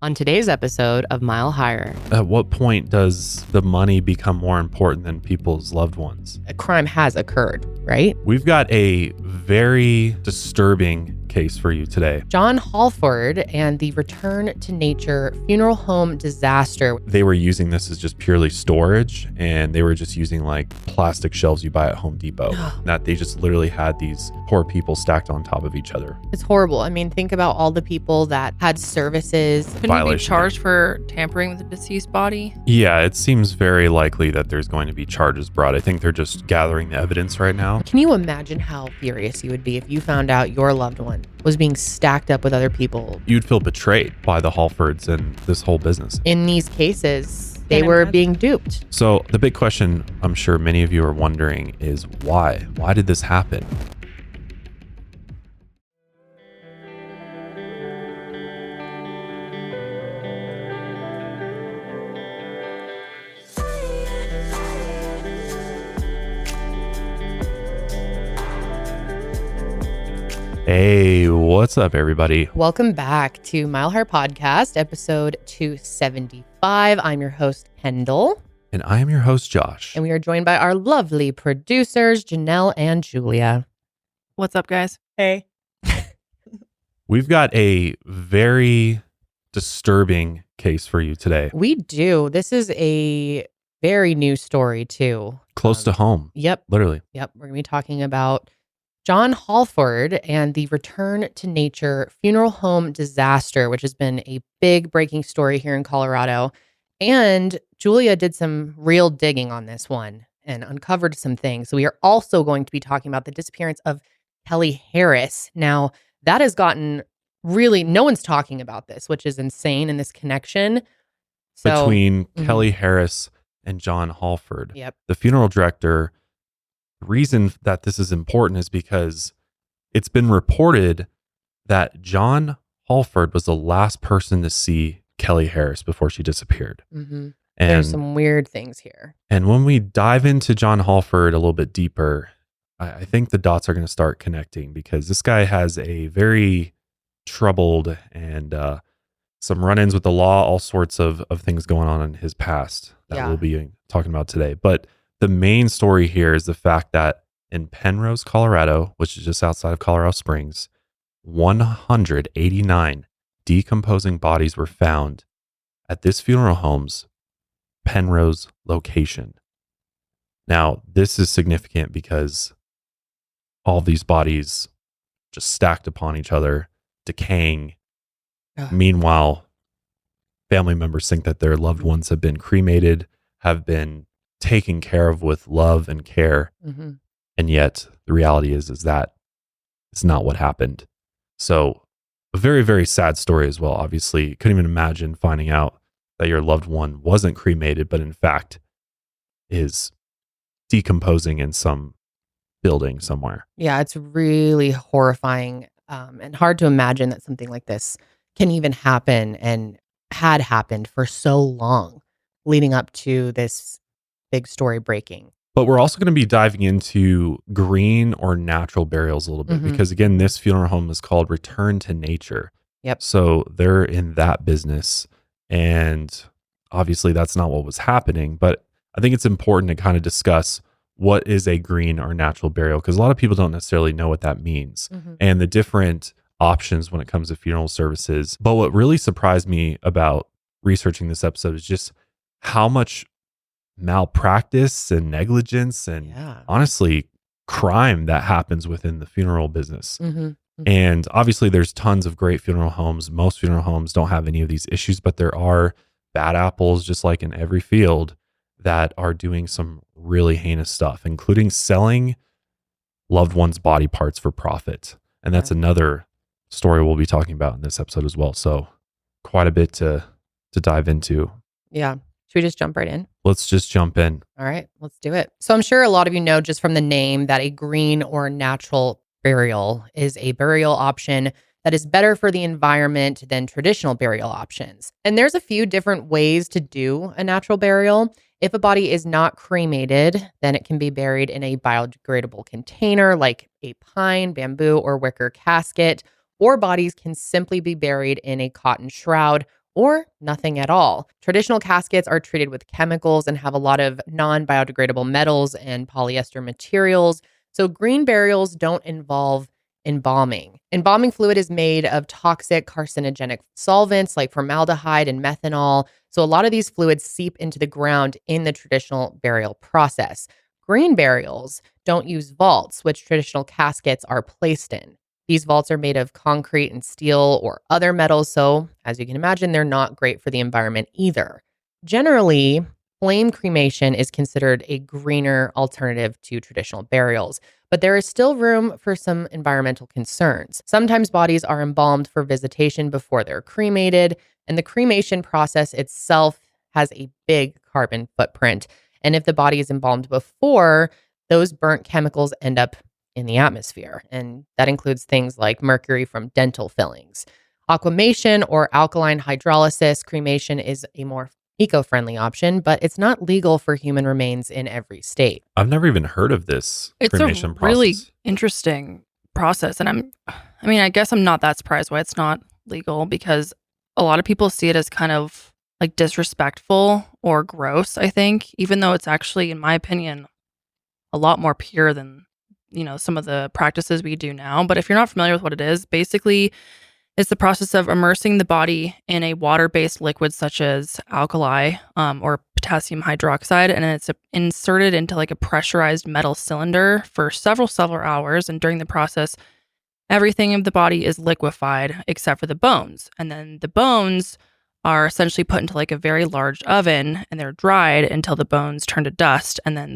On today's episode of Mile Higher. At what point does the money become more important than people's loved ones? A crime has occurred, right? We've got a very disturbing case for you today. John Hallford and the return to nature funeral home disaster. They were using this as just purely storage, and they were just using like plastic shelves you buy at Home Depot. That they just literally had these poor people stacked on top of each other. It's horrible. I mean, think about all the people that had services. Couldn't he be charged for tampering with the deceased body? Yeah, it seems very likely that there's going to be charges brought. I think they're just gathering the evidence right now. Can you imagine how furious you would be if you found out your loved one was being stacked up with other people? You'd feel betrayed by the Hallfords and this whole business. In these cases, they were being duped. So the big question I'm sure many of you are wondering is why? Why did this happen? Hey, what's up, everybody? Welcome back to Mile Higher Podcast, episode 275. I'm your host, Kendall. And I am your host, Josh. And we are joined by our lovely producers, Janelle and Julia. What's up, guys? Hey. We've got a very disturbing case for you today. We do. This is a very new story, too. Close to home. Yep. Literally. Yep. We're going to be talking about John Hallford and the return to nature funeral home disaster, which has been a big breaking story here in Colorado. And Julia did some real digging on this one and uncovered some things. So we are also going to be talking about the disappearance of Kelley Harris. Now, that has gotten really, no one's talking about this, which is insane in this connection. So, between Kelley Harris and John Hallford. Yep. The funeral director. The reason that this is important is because it's been reported that John Hallford was the last person to see Kelley Harris before she disappeared. Mm-hmm. There's some weird things here. And when we dive into John Hallford a little bit deeper, I think the dots are going to start connecting because this guy has a very troubled and some run-ins with the law, all sorts of things going on in his past that we'll be talking about today. But the main story here is the fact that in Penrose, Colorado, which is just outside of Colorado Springs, 189 decomposing bodies were found at this funeral home's Penrose location. Now, this is significant because all these bodies just stacked upon each other, decaying. Meanwhile, family members think that their loved ones have been cremated, have been taken care of with love and care. Mm-hmm. And yet the reality is that it's not what happened. So a very, very sad story as well. Obviously, couldn't even imagine finding out that your loved one wasn't cremated, but in fact is decomposing in some building somewhere. Yeah, it's really horrifying and hard to imagine that something like this can even happen and had happened for so long leading up to this big story breaking. But we're also going to be diving into green or natural burials a little bit because, again, this funeral home is called Return to Nature. Yep. So they're in that business. And obviously that's not what was happening. But I think it's important to kind of discuss what is a green or natural burial because a lot of people don't necessarily know what that means and the different options when it comes to funeral services. But what really surprised me about researching this episode is just how much malpractice and negligence and honestly crime that happens within the funeral business. And obviously there's tons of great funeral homes. Most funeral homes don't have any of these issues, but there are bad apples, just like in every field, that are doing some really heinous stuff, including selling loved ones' body parts for profit. And that's another story we'll be talking about in this episode as well. So quite a bit to dive into. Yeah. Should we just jump right in? Let's just jump in. All right, let's do it. So I'm sure a lot of you know just from the name that a green or natural burial is a burial option that is better for the environment than traditional burial options. And there's a few different ways to do a natural burial. If a body is not cremated, then it can be buried in a biodegradable container like a pine, bamboo, or wicker casket, or bodies can simply be buried in a cotton shroud or nothing at all. Traditional caskets are treated with chemicals and have a lot of non-biodegradable metals and polyester materials. So green burials don't involve embalming. Embalming fluid is made of toxic carcinogenic solvents like formaldehyde and methanol. So a lot of these fluids seep into the ground in the traditional burial process. Green burials don't use vaults, which traditional caskets are placed in. These vaults are made of concrete and steel or other metals, so as you can imagine, they're not great for the environment either. Generally, flame cremation is considered a greener alternative to traditional burials, but there is still room for some environmental concerns. Sometimes bodies are embalmed for visitation before they're cremated, and the cremation process itself has a big carbon footprint. And if the body is embalmed before, those burnt chemicals end up in the atmosphere. And that includes things like mercury from dental fillings. Aquamation or alkaline hydrolysis cremation is a more eco-friendly option, but it's not legal for human remains in every state. I've never even heard of this It's cremation a really process. interesting process. And I guess I'm not that surprised why it's not legal, because a lot of people see it as kind of like disrespectful or gross, I think, even though it's actually, in my opinion, a lot more pure than, some of the practices we do now. But if you're not familiar with what it is, basically it's the process of immersing the body in a water-based liquid such as alkali or potassium hydroxide, and then it's inserted into like a pressurized metal cylinder for several hours. And during the process, everything of the body is liquefied except for the bones. And then the bones are essentially put into like a very large oven, and they're dried until the bones turn to dust, and then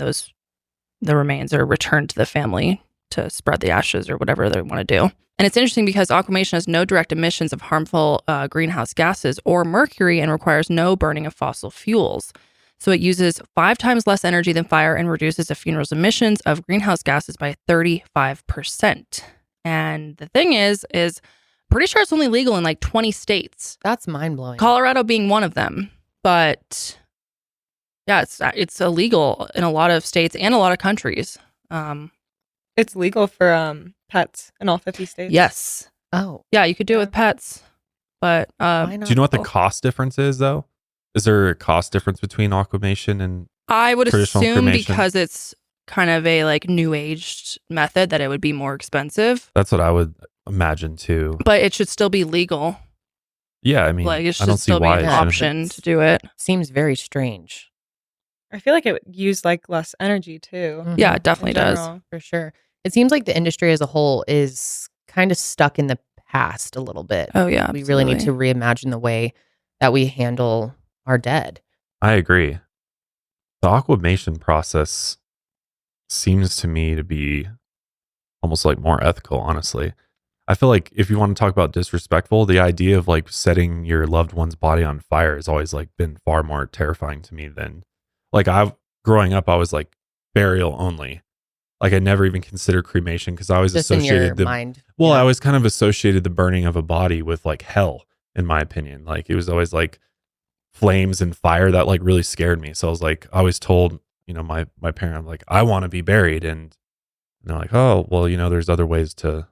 the remains are returned to the family to spread the ashes or whatever they want to do. And it's interesting because aquamation has no direct emissions of harmful greenhouse gases or mercury and requires no burning of fossil fuels. So it uses 5 times less energy than fire and reduces a funeral's emissions of greenhouse gases by 35%. And the thing is pretty sure it's only legal in like 20 states. That's mind-blowing. Colorado being one of them. But yeah, it's illegal in a lot of states and a lot of countries. It's legal for pets in all 50 states. Yes. Oh. Yeah, you could do it with pets. But Why not? Do you know what the cost difference is, though? Is there a cost difference between aquamation and I would traditional assume cremation? because it's kind of a like new aged method that it would be more expensive. That's what I would imagine too. But it should still be legal. Yeah, I mean, Like it I should don't see still be why an it shouldn't. option to do it. Seems very strange. I feel like it would use like less energy too. Mhm. Yeah, it definitely in does. general. For sure. It seems like the industry as a whole is kind of stuck in the past a little bit. Oh yeah. We really need to absolutely. reimagine the way that we handle our dead. I agree. The aquamation process seems to me to be almost like more ethical, honestly. I feel like if you want to talk about disrespectful, the idea of like setting your loved one's body on fire has always like been far more terrifying to me than like growing up, I was like burial only. Like I never even considered cremation because I always Just in associated your mind. well, Yeah. I always kind of associated the burning of a body with like hell, in my opinion. Like it was always like flames and fire that like really scared me. So I was like, I always told, my parent, I'm like, I want to be buried. And they're like, oh, well, there's other ways to.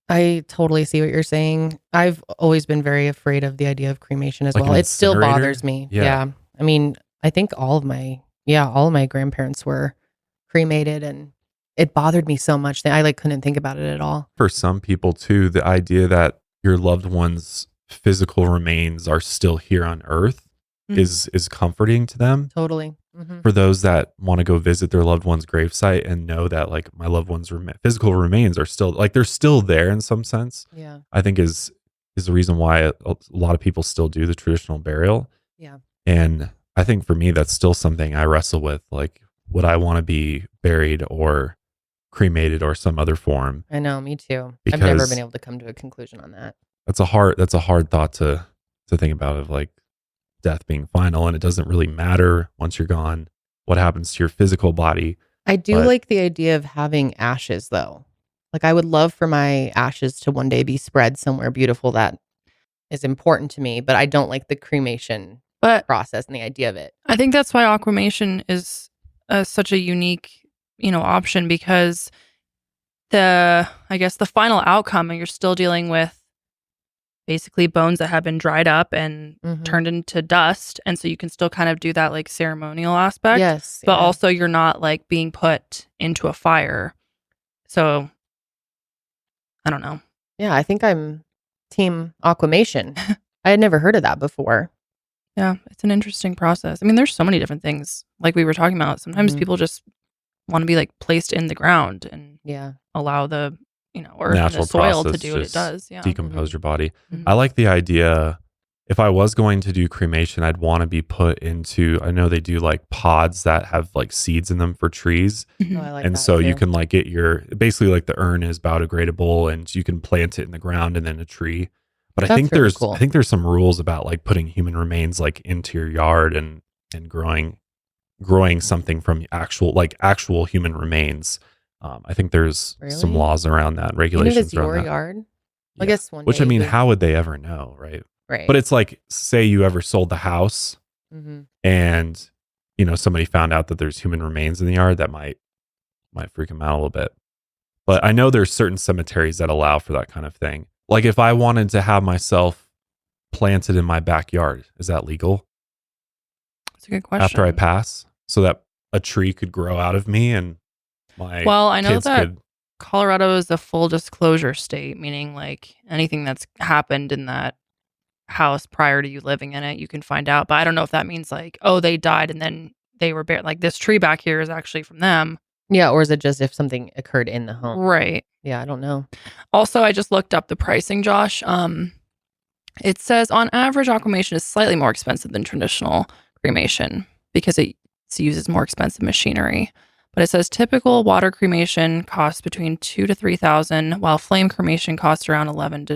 I totally see what you're saying. I've always been very afraid of the idea of cremation as Like well. an It still incinerator? bothers me. Yeah. Yeah. I mean, I think all of my grandparents were cremated, and it bothered me so much that I like couldn't think about it at all. For some people too, the idea that your loved one's physical remains are still here on earth Mhm. is comforting to them. Totally. Mhm. For those that want to go visit their loved one's gravesite and know that like my loved one's physical remains are still like they're still there in some sense, Yeah. I think is the reason why a lot of people still do the traditional burial. Yeah. And I think for me, that's still something I wrestle with. Like, would I want to be buried or cremated or some other form? I know, me too. I've never Because- been able to come to a conclusion on that. That's a hard thought to think about, of like death being final, and it doesn't really matter once you're gone what happens to your physical body. I do But- like the idea of having ashes though. Like I would love for my ashes to one day be spread somewhere beautiful that is important to me, but I don't like the cremation But process and the idea of it. I think that's why aquamation is such a unique, option, because the final outcome, you're still dealing with basically bones that have been dried up and Mhm. turned into dust. And so you can still kind of do that like ceremonial aspect. Yes. But yeah. also you're not like being put into a fire. So I don't know. Yeah, I think I'm team aquamation. I had never heard of that before. Yeah, it's an interesting process. I mean, there's so many different things like we were talking about. Sometimes Mhm. people just want to be like placed in the ground and Yeah. allow the, earth and Natural the soil to process do what it just does. Yeah. decompose your body. Mhm. I like the idea. If I was going to do cremation, I'd want to be put into, I know they do like pods that have like seeds in them for trees. Mhm. Oh, I like And that so you too. can like get basically like the urn is biodegradable and you can plant it in the ground and then a tree. But I That's think really cool. there's some rules about like putting human remains like into your yard and growing something from actual human remains. I think there's some Really? laws around that, Even if regulations it's around your that. yard? I Yeah. guess one Which day I mean, you- how would they ever know, right? Right. But it's like, say you ever sold the house Mhm. and somebody found out that there's human remains in the yard, that might freak them out a little bit. But I know there's certain cemeteries that allow for that kind of thing. Like if I wanted to have myself planted in my backyard, is that legal That's a good question. after I pass, so that a tree could grow out of me and my Well, I know kids that could? Colorado is a full disclosure state, meaning like anything that's happened in that house prior to you living in it, you can find out. But I don't know if that means like, oh, they died and then they were buried. Like this tree back here is actually from them. Yeah, or is it just if something occurred in the home? Right. Yeah, I don't know. Also, I just looked up the pricing, Josh. It says on average, aquamation is slightly more expensive than traditional cremation because it uses more expensive machinery. But it says typical water cremation costs between $2,000 to $3,000, while flame cremation costs around $1,100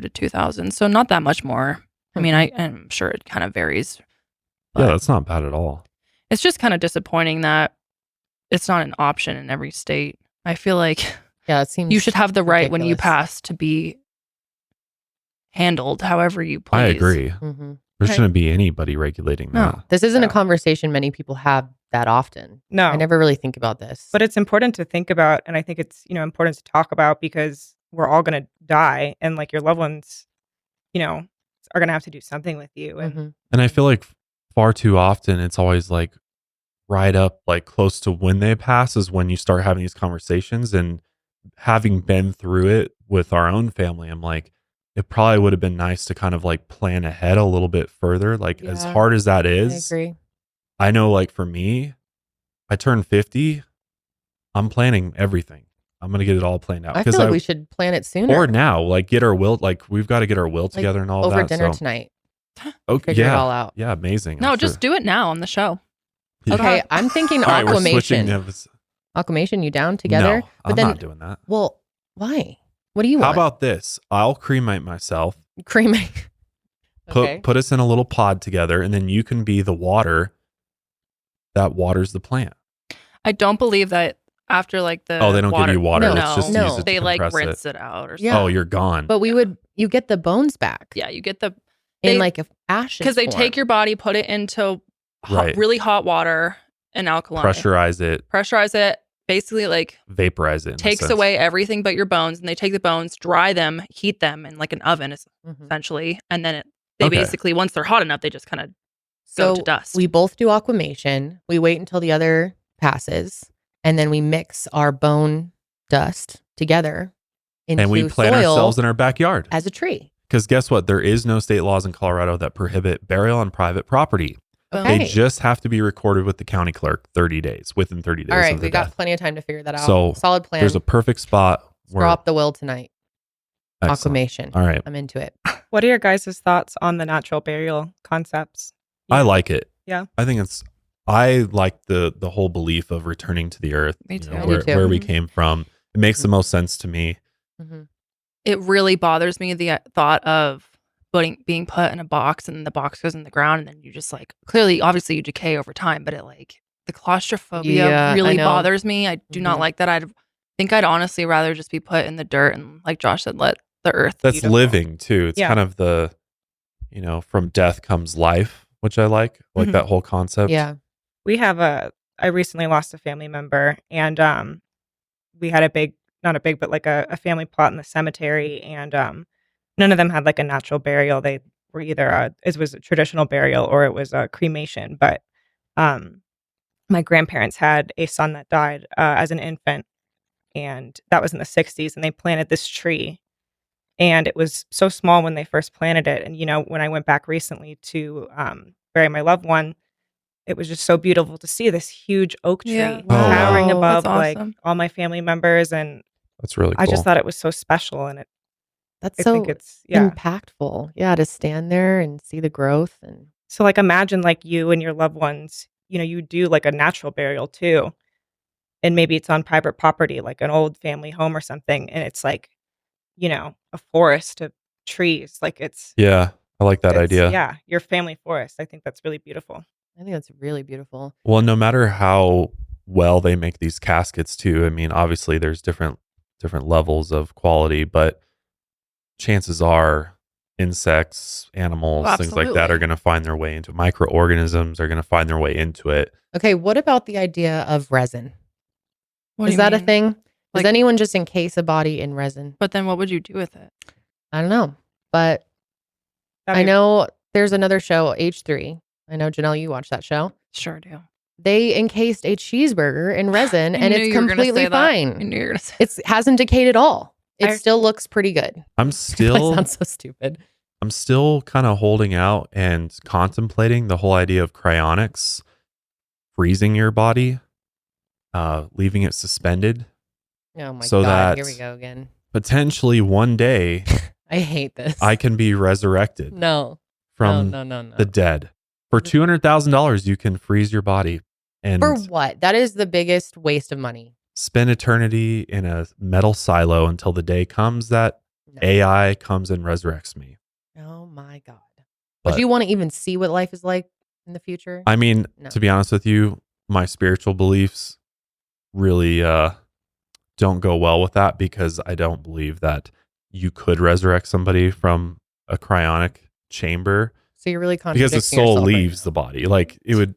to $2,000. So not that much more. I mean, I'm sure it kind of varies. Yeah, But that's not bad at all. it's just kind of disappointing that it's not an option in every state. I feel like Yeah, it seems you should have the right when you ridiculous. pass to be handled however you please. I agree. Mhm. There Okay. shouldn't be anybody regulating No. that. This isn't a No. conversation many people have that often. No. I never really think about this. But it's important to think about, and I think it's, important to talk about because we're all going to die, and like your loved ones, are going to have to do something with you. And Mhm. And I feel like far too often it's always like right up like close to when they pass is when you start having these conversations. And having been through it with our own family, I'm like, it probably would have been nice to kind of like plan ahead a little bit further. Like as Yeah, hard as that I is, agree. I know like for me, I turned 50, I'm planning everything. I'm going to get it all planned out. I feel like we should plan it sooner. Or now, like get our will, like we've got to get our will together and all over that. dinner So, tonight. okay, Figure yeah, it all out. yeah, amazing. No, I'm just sure. do it now on the show. Yeah. Okay, I'm thinking All right, we're switching. aquamation. Aquamation, you down together? No, I'm not doing that. Well, why? What do you How want? about this? I'll cremate myself. Cremate? Okay. Put us in a little pod together, and then you can be the water that waters the plant. I don't believe that after like the Oh, they don't give you water. No, Let's just no. use it to they like compress rinse it out or something. Yeah. Oh, you're gone. But you get the bones back Yeah, you get the in they- like a ashes because they form. take your body, put it into Right. really hot water and alkaline. Pressurize it, Basically like vaporize it. in a takes sense. away everything but your bones, and they take the bones, dry them, heat them in like an oven Mhm. essentially, and then they Okay. basically once they're hot enough, they just kind of go So to dust. we both do aquamation. We wait until the other passes, and then we mix our bone dust together into And we plant soil ourselves in our backyard. as a tree. Because guess what? There is no state laws in Colorado that prohibit burial on private property. Boom. Okay. They just have to be recorded with the county clerk within 30 days All right, of the we got death. plenty of time to figure that out. So, solid plan. There's a perfect spot where Draw up the will tonight. Excellent. Aquamation. All right. I'm into it. what are your guys' thoughts on the natural burial concepts? I like it. Yeah. I like the whole belief of returning to the earth. Me too. I do Where, too. where we Mhm. came from. It makes the most sense to me. Mhm. It really bothers me the thought of being put in a box and the box goes in the ground and then you just like clearly obviously you decay over time, but it like the claustrophobia Yeah, I really know. bothers me. I do not Mhm. like that. I'd honestly rather just be put in the dirt and like Josh said, let the earth That's beautiful. living too. It's Yeah. kind of the, from death comes life, which I like Mhm. that whole concept. Yeah. We have I recently lost a family member, and we had not a big, but like a family plot in the cemetery. And none of them had like a natural burial. They were either it was a traditional burial or it was a cremation. But my grandparents had a son that died as an infant, and that was in the 60s, and they planted this tree. And it was so small when they first planted it. And, when I went back recently to bury my loved one, it was just so beautiful to see this huge oak tree Yeah. towering Wow. above That's like awesome. all my family members. And That's really I cool. just thought it was so special. And That's I so think it's, yeah. impactful. Yeah, to stand there and see the growth and So like imagine like you and your loved ones, you do like a natural burial too. And maybe it's on private property, like an old family home or something. And it's like, a forest of trees. Like Yeah, I like that idea. yeah, your family forest. I think that's really beautiful. I think that's really beautiful. Well, no matter how well they make these caskets too, I mean, obviously there's different levels of quality, but chances are insects, animals, Oh, things like that are absolutely. going to find their way into microorganisms, are going to find their way into it. Okay, what about the idea of resin? What do Is you that a mean? thing? Does Like- anyone just encase a body in resin? But then what would you do with it? I don't know. But I know there's another show, H3. I know, Janelle, you watch that show. Sure do. They encased a cheeseburger in resin I and knew it's you were gonna completely say that. I fine. knew you were going to say It hasn't decayed at all. It I- still looks pretty good. I'm That still sounds so stupid. I'm still kind of holding out and contemplating the whole idea of cryonics, freezing your body, leaving it suspended, Oh my So God. Here that- we go again. potentially one day I hate this. I can be resurrected No. from No. the dead. For $200,000, you can freeze your body and For what? That is the biggest waste of money. spend eternity in a metal silo until the day comes that No. AI comes and resurrects me. Oh my God. But- Would you want to even see what life is like in the future? I mean, No. to be honest with you, my spiritual beliefs really don't go well with that because I don't believe that you could resurrect somebody from a cryonic chamber So you're really because contradicting the soul yourself right leaves now. the body. Like it would,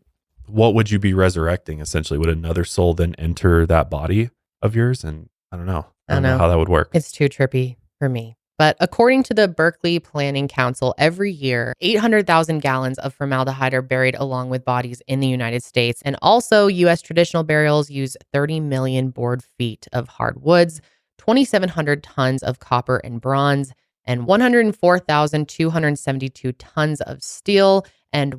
what would you be resurrecting essentially? Would another soul then enter that body of yours? And I don't know. I don't know how that would work. It's too trippy for me. But according to the Berkeley Planning Council, every year, 800,000 gallons of formaldehyde are buried along with bodies in the United States. And also, U.S. traditional burials use 30 million board feet of hardwoods, 2,700 tons of copper and bronze, and 104,272 tons of steel, and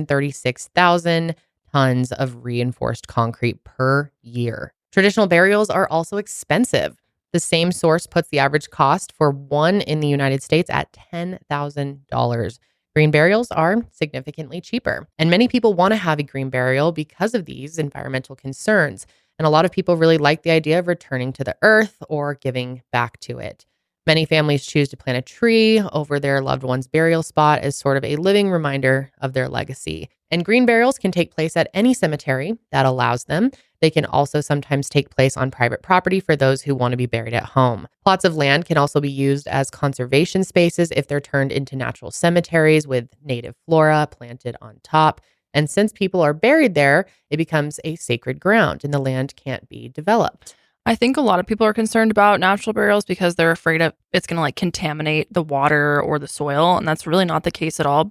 1,636,000 tons of reinforced concrete per year. Traditional burials are also expensive. The same source puts the average cost for one in the United States at $10,000. Green burials are significantly cheaper. And many people want to have a green burial because of these environmental concerns. And a lot of people really like the idea of returning to the earth or giving back to it. Many families choose to plant a tree over their loved one's burial spot as sort of a living reminder of their legacy. And green burials can take place at any cemetery that allows them. They can also sometimes take place on private property for those who want to be buried at home. Plots of land can also be used as conservation spaces if they're turned into natural cemeteries with native flora planted on top. And since people are buried there, it becomes a sacred ground and the land can't be developed. I think a lot of people are concerned about natural burials because they're afraid of it's going to like contaminate the water or the soil. And that's really not the case at all.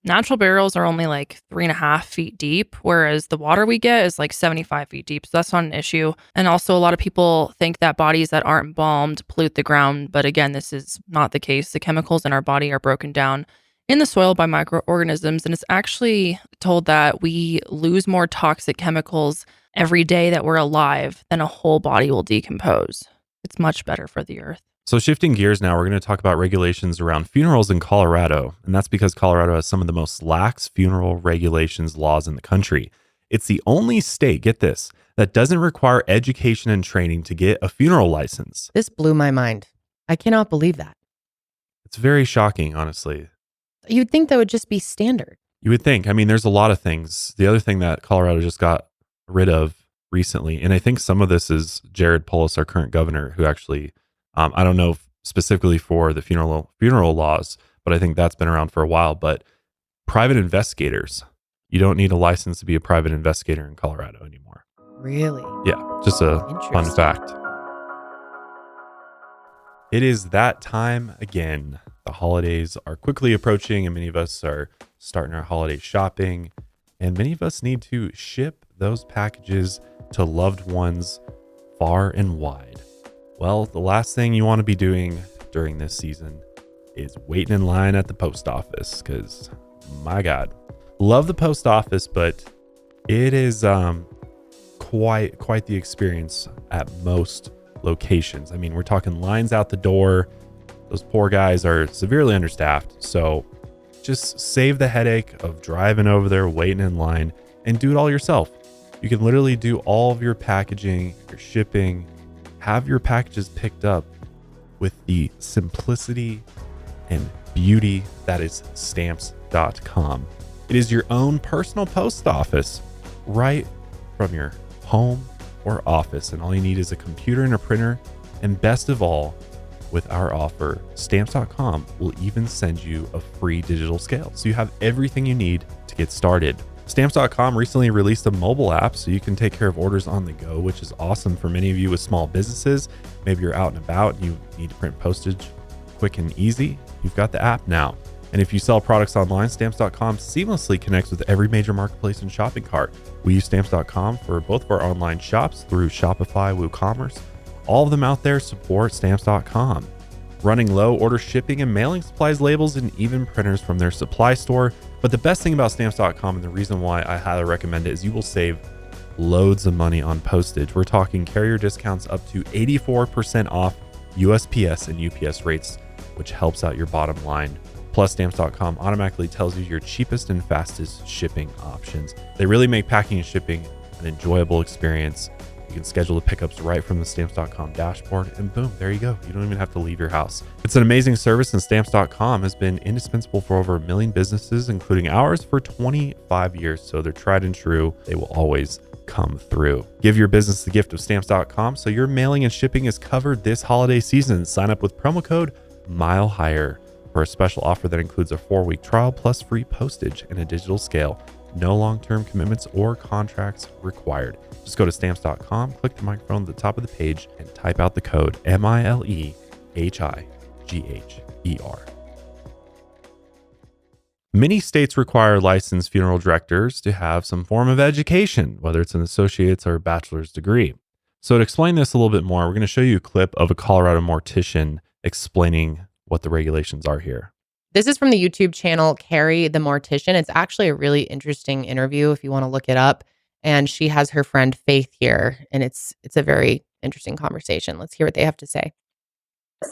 Natural burials are only like 3.5 feet deep, whereas the water we get is like 75 feet deep. So that's not an issue. And also, a lot of people think that bodies that aren't embalmed pollute the ground. But again, this is not the case. The chemicals in our body are broken down in the soil by microorganisms. And it's actually told that we lose more toxic chemicals every day that we're alive than a whole body will decompose. It's much better for the earth. So shifting gears now, we're going to talk about regulations around funerals in Colorado. And that's because Colorado has some of the most lax funeral regulations laws in the country. It's the only state, get this, that doesn't require education and training to get a funeral license. This blew my mind. I cannot believe that. It's very shocking, honestly. You'd think that would just be standard. You would think. I mean, there's a lot of things. The other thing that Colorado just got rid of recently, and I think some of this is Jared Polis, our current governor, who actually, I don't know specifically for the funeral laws, but I think that's been around for a while. But private investigators, you don't need a license to be a private investigator in Colorado anymore. Really? Yeah, just a fun Interesting. fact. It is that time again. The holidays are quickly approaching, and many of us are starting our holiday shopping. And many of us need to ship those packages to loved ones far and wide. Well, the last thing you want to be doing during this season is waiting in line at the post office, because my God, love the post office, but it is quite the experience at most locations. I mean, we're talking lines out the door. Those poor guys are severely understaffed. So just save the headache of driving over there, waiting in line, and do it all yourself. You can literally do all of your packaging, your shipping, have your packages picked up with the simplicity and beauty that is stamps.com. It is your own personal post office right from your home or office, and all you need is a computer and a printer. And best of all, with our offer, stamps.com will even send you a free digital scale, so you have everything you need to get started. Stamps.com recently released a mobile app so you can take care of orders on the go, which is awesome for many of you with small businesses. Maybe you're out and about and you need to print postage quick and easy. You've got the app now. And if you sell products online, Stamps.com seamlessly connects with every major marketplace and shopping cart. We use Stamps.com for both of our online shops through Shopify, WooCommerce. All of them out there support Stamps.com. Running low, order shipping and mailing supplies, labels, and even printers from their supply store. But the best thing about Stamps.com, and the reason why I highly recommend it, is you will save loads of money on postage. We're talking carrier discounts up to 84% off USPS and UPS rates, which helps out your bottom line. Plus, Stamps.com automatically tells you your cheapest and fastest shipping options. They really make packing and shipping an enjoyable experience. You can schedule the pickups right from the Stamps.com dashboard, and boom, there you go. You don't even have to leave your house. It's an amazing service, and Stamps.com has been indispensable for over 1 million businesses, including ours, for 25 years. So they're tried and true. They will always come through. Give your business the gift of Stamps.com so your mailing and shipping is covered this holiday season. Sign up with promo code MILEHIGHER for a special offer that includes a 4-week trial plus free postage and a digital scale. No long-term commitments or contracts required. Just go to stamps.com, click the microphone at the top of the page, and type out the code MILEHIGHER. Many states require licensed funeral directors to have some form of education, whether it's an associate's or bachelor's degree. So to explain this a little bit more, we're going to show you a clip of a Colorado mortician explaining what the regulations are here. This is from the YouTube channel Carrie the Mortician. It's actually a really interesting interview if you want to look it up. And she has her friend Faith here, and it's a very interesting conversation. Let's hear what they have to say.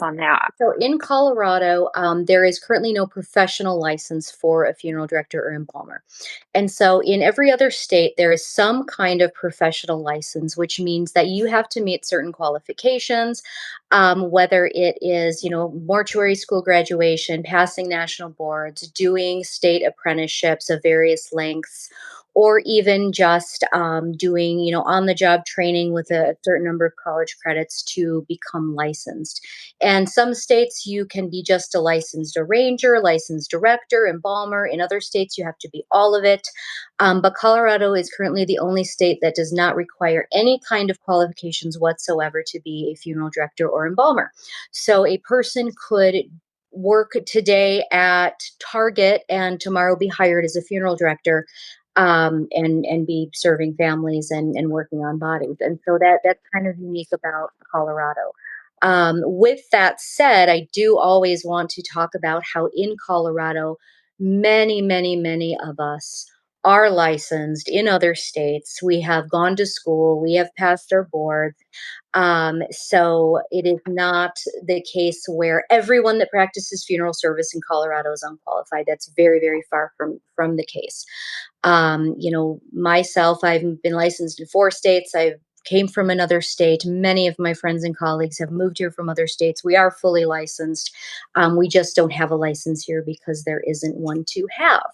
On that. So in Colorado, there is currently no professional license for a funeral director or embalmer. And so in every other state, there is some kind of professional license, which means that you have to meet certain qualifications, whether it is, mortuary school graduation, passing national boards, doing state apprenticeships of various lengths, or even just doing, on-the-job training with a certain number of college credits to become licensed. And some states you can be just a licensed arranger, licensed director, embalmer. In other states, you have to be all of it. But Colorado is currently the only state that does not require any kind of qualifications whatsoever to be a funeral director or embalmer. So a person could work today at Target and tomorrow be hired as a funeral director. And be serving families and working on bodies. And so that's kind of unique about Colorado. With that said, I do always want to talk about how in Colorado, many, many, many of us are licensed in other states. We have gone to school. We have passed our boards. So it is not the case where everyone that practices funeral service in Colorado is unqualified. That's very, very far from the case. Myself, I've been licensed in 4 states. I came from another state. Many of my friends and colleagues have moved here from other states. We are fully licensed. We just don't have a license here because there isn't one to have.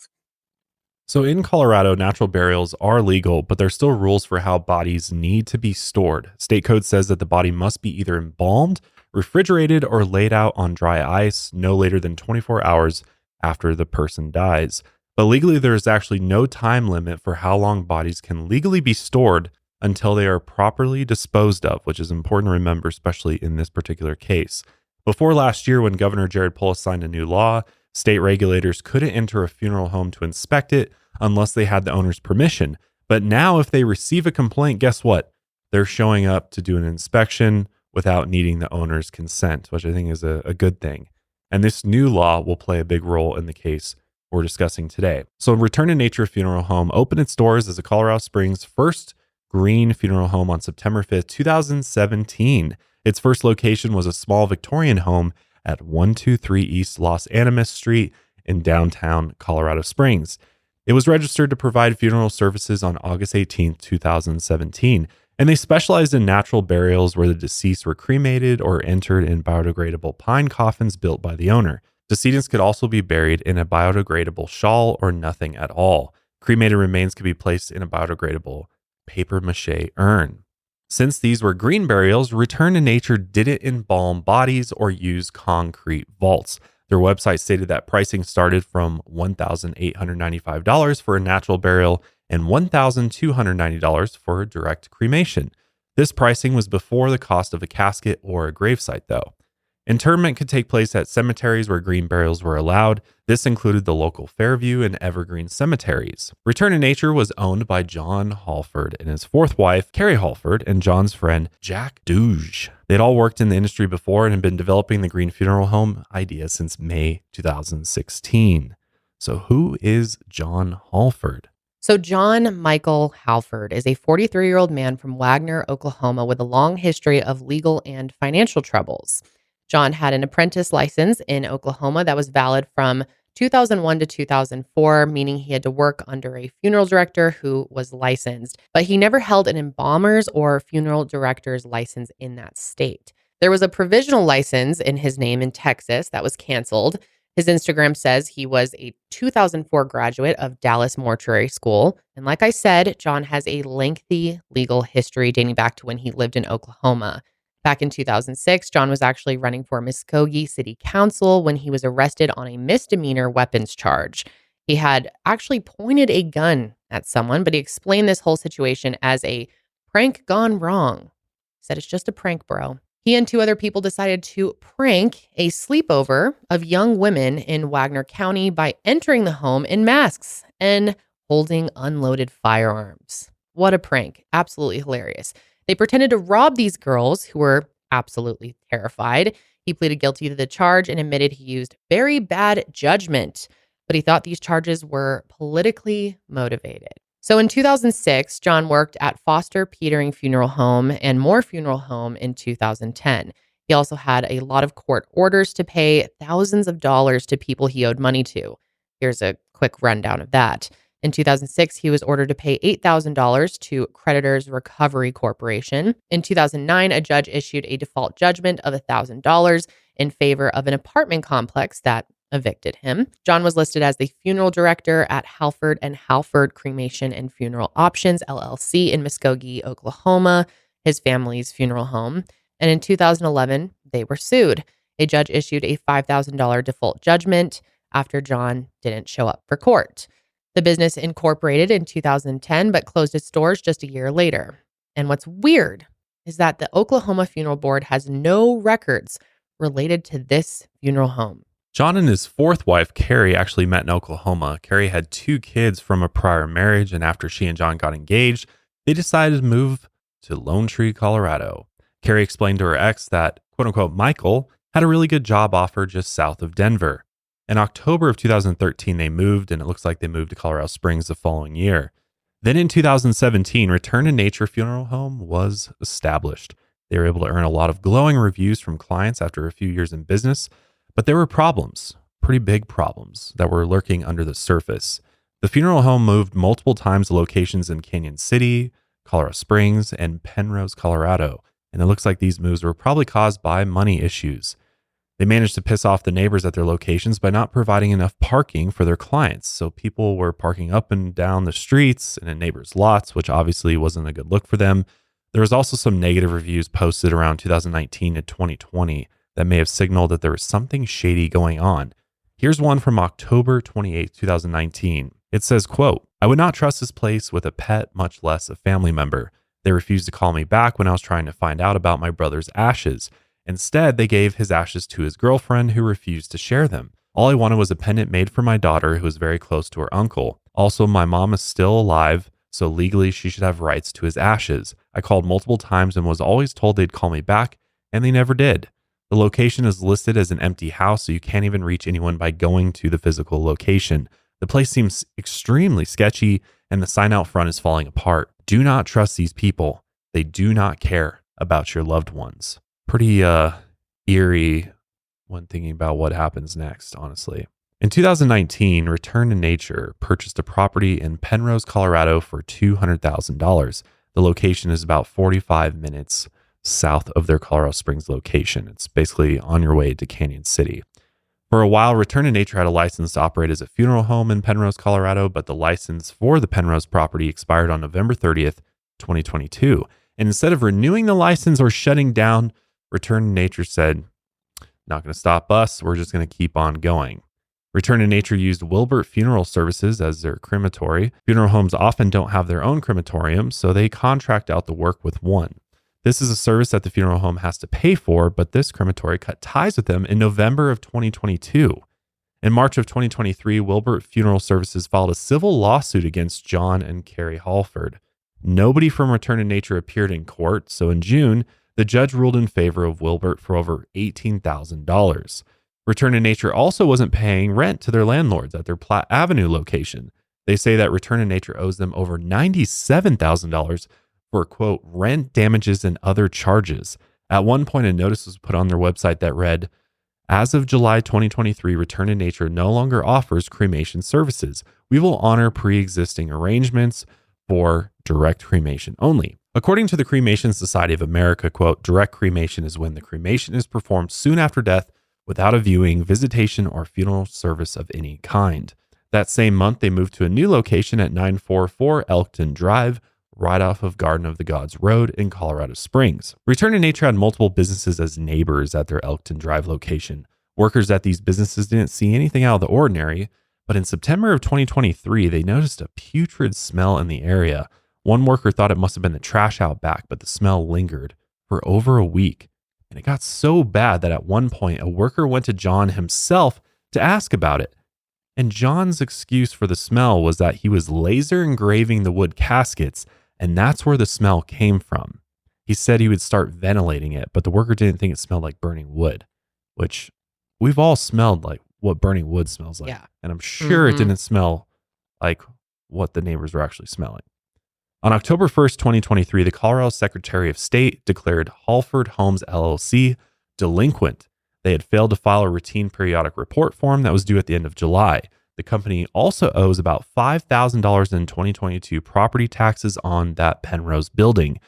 So in Colorado, natural burials are legal, but there's still rules for how bodies need to be stored. State code says that the body must be either embalmed, refrigerated, or laid out on dry ice no later than 24 hours after the person dies. But legally, there is actually no time limit for how long bodies can legally be stored until they are properly disposed of, which is important to remember, especially in this particular case. Before last year, when Governor Jared Polis signed a new law, state regulators couldn't enter a funeral home to inspect it unless they had the owner's permission. But now if they receive a complaint, guess what? They're showing up to do an inspection without needing the owner's consent, which I think is a good thing. And this new law will play a big role in the case we're discussing today. So Return to Nature Funeral Home opened its doors as a Colorado Springs first green funeral home on September 5th, 2017. Its first location was a small Victorian home at 123 East Los Animas Street in downtown Colorado Springs. It was registered to provide funeral services on August 18th, 2017, and they specialized in natural burials where the deceased were cremated or entered in biodegradable pine coffins built by the owner. Decedents could also be buried in a biodegradable shawl or nothing at all. Cremated remains could be placed in a biodegradable papier-mâché urn. Since these were green burials, Return to Nature didn't embalm bodies or use concrete vaults. Their website stated that pricing started from $1,895 for a natural burial and $1,290 for a direct cremation. This pricing was before the cost of a casket or a gravesite, though. Interment could take place at cemeteries where green burials were allowed. This included the local Fairview and Evergreen cemeteries. Return to Nature was owned by John Hallford and his fourth wife, Carrie Hallford, and John's friend, Jack Douge. They'd all worked in the industry before and had been developing the green funeral home idea since May 2016. So who is John Hallford? So John Michael Hallford is a 43-year-old man from Wagner, Oklahoma, with a long history of legal and financial troubles. John had an apprentice license in Oklahoma that was valid from 2001 to 2004, meaning he had to work under a funeral director who was licensed, but he never held an embalmer's or funeral director's license in that state. There was a provisional license in his name in Texas that was canceled. His Instagram says he was a 2004 graduate of Dallas Mortuary School. And like I said, John has a lengthy legal history dating back to when he lived in Oklahoma. Back in 2006, John was actually running for Muskogee City Council when he was arrested on a misdemeanor weapons charge. He had actually pointed a gun at someone, but he explained this whole situation as a prank gone wrong. He said, "It's just a prank, bro." He and two other people decided to prank a sleepover of young women in Wagner County by entering the home in masks and holding unloaded firearms. What a prank. Absolutely hilarious. They pretended to rob these girls who were absolutely terrified. He pleaded guilty to the charge and admitted he used very bad judgment, but he thought these charges were politically motivated. So in 2006, John worked at Foster Petering Funeral Home and Moore Funeral Home in 2010. He also had a lot of court orders to pay thousands of dollars to people he owed money to. Here's a quick rundown of that. In 2006, he was ordered to pay $8,000 to Creditors Recovery Corporation. In 2009, a judge issued a default judgment of $1,000 in favor of an apartment complex that evicted him. John was listed as the funeral director at Hallford and Hallford Cremation and Funeral Options, LLC in Muskogee, Oklahoma, his family's funeral home. And in 2011, they were sued. A judge issued a $5,000 default judgment after John didn't show up for court. The business incorporated in 2010, but closed its doors just a year later. And what's weird is that the Oklahoma Funeral Board has no records related to this funeral home. John and his fourth wife, Carrie, actually met in Oklahoma. Carrie had 2 kids from a prior marriage, and after she and John got engaged, they decided to move to Lone Tree, Colorado. Carrie explained to her ex that, quote-unquote, Michael had a really good job offer just south of Denver. In October of 2013, they moved, and it looks like they moved to Colorado Springs the following year. Then in 2017, Return to Nature Funeral Home was established. They were able to earn a lot of glowing reviews from clients after a few years in business, but there were problems, pretty big problems, that were lurking under the surface. The funeral home moved multiple times to locations in Canyon City, Colorado Springs, and Penrose, Colorado, and it looks like these moves were probably caused by money issues. They managed to piss off the neighbors at their locations by not providing enough parking for their clients. So people were parking up and down the streets and in neighbors' lots, which obviously wasn't a good look for them. There was also some negative reviews posted around 2019 to 2020 that may have signaled that there was something shady going on. Here's one from October 28, 2019. It says, quote, "I would not trust this place with a pet, much less a family member. They refused to call me back when I was trying to find out about my brother's ashes. Instead, they gave his ashes to his girlfriend, who refused to share them. All I wanted was a pendant made for my daughter, who was very close to her uncle. Also, my mom is still alive, so legally she should have rights to his ashes. I called multiple times and was always told they'd call me back, and they never did. The location is listed as an empty house, so you can't even reach anyone by going to the physical location. The place seems extremely sketchy, and the sign out front is falling apart. Do not trust these people. They do not care about your loved ones. Pretty eerie when thinking about what happens next, honestly. In 2019, Return to Nature purchased a property in Penrose, Colorado for $200,000. The location is about 45 minutes south of their Colorado Springs location. It's basically on your way to Canyon City. For a while, Return to Nature had a license to operate as a funeral home in Penrose, Colorado, but the license for the Penrose property expired on November 30th, 2022. And instead of renewing the license or shutting down, Return to Nature said, not going to stop us. We're just going to keep on going. Return to Nature used Wilbert Funeral Services as their crematory. Funeral homes often don't have their own crematorium, so they contract out the work with one. This is a service that the funeral home has to pay for, but this crematory cut ties with them in November of 2022. In March of 2023, Wilbert Funeral Services filed a civil lawsuit against John and Carrie Hallford. Nobody from Return to Nature appeared in court, so in June, the judge ruled in favor of Wilbert for over $18,000. Return to Nature also wasn't paying rent to their landlords at their Platte Avenue location. They say that Return to Nature owes them over $97,000 for, quote, rent, damages, and other charges. At one point, a notice was put on their website that read, as of July 2023, Return to Nature no longer offers cremation services. We will honor pre-existing arrangements for direct cremation only. According to the Cremation Society of America, quote, direct cremation is when the cremation is performed soon after death without a viewing, visitation, or funeral service of any kind. That same month, they moved to a new location at 944 Elkton Drive, right off of Garden of the Gods Road in Colorado Springs. Return to Nature had multiple businesses as neighbors at their Elkton Drive location. Workers at these businesses didn't see anything out of the ordinary, but in September of 2023, they noticed a putrid smell in the area. One worker thought it must have been the trash out back, but the smell lingered for over a week. And it got so bad that at one point, a worker went to John himself to ask about it. And John's excuse for the smell was that he was laser engraving the wood caskets, and that's where the smell came from. He said he would start ventilating it, but the worker didn't think it smelled like burning wood, which we've all smelled like what burning wood smells like. Yeah. And I'm sure it didn't smell like what the neighbors were actually smelling. On October 1st, 2023, the Colorado Secretary of State declared Hallford Homes LLC delinquent. They had failed to file a routine periodic report form that was due at the end of July. The company also owes about $5,000 in 2022 property taxes on that Penrose building.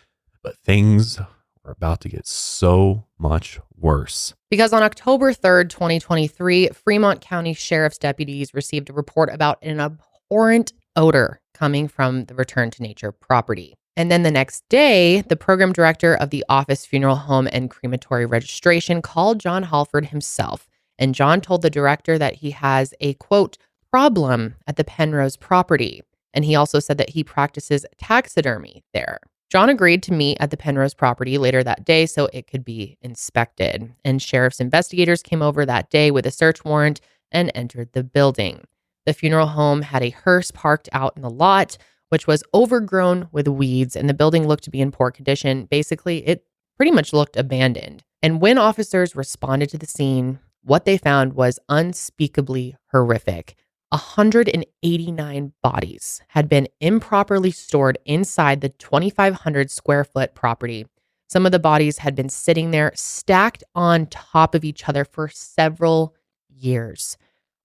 But things are about to get so much worse. Because on October 3rd, 2023, Fremont County Sheriff's deputies received a report about an abhorrent odor coming from the Return to Nature property. And then the next day, the program director of the Office Funeral Home and Crematory Registration called John Hallford himself. And John told the director that he has a, quote, problem at the Penrose property. And he also said that he practices taxidermy there. John agreed to meet at the Penrose property later that day so it could be inspected. And sheriff's investigators came over that day with a search warrant and entered the building. The funeral home had a hearse parked out in the lot, which was overgrown with weeds, and the building looked to be in poor condition. Basically, it pretty much looked abandoned. And when officers responded to the scene, what they found was unspeakably horrific. 189 bodies had been improperly stored inside the 2,500 square foot property. Some of the bodies had been sitting there stacked on top of each other for several years.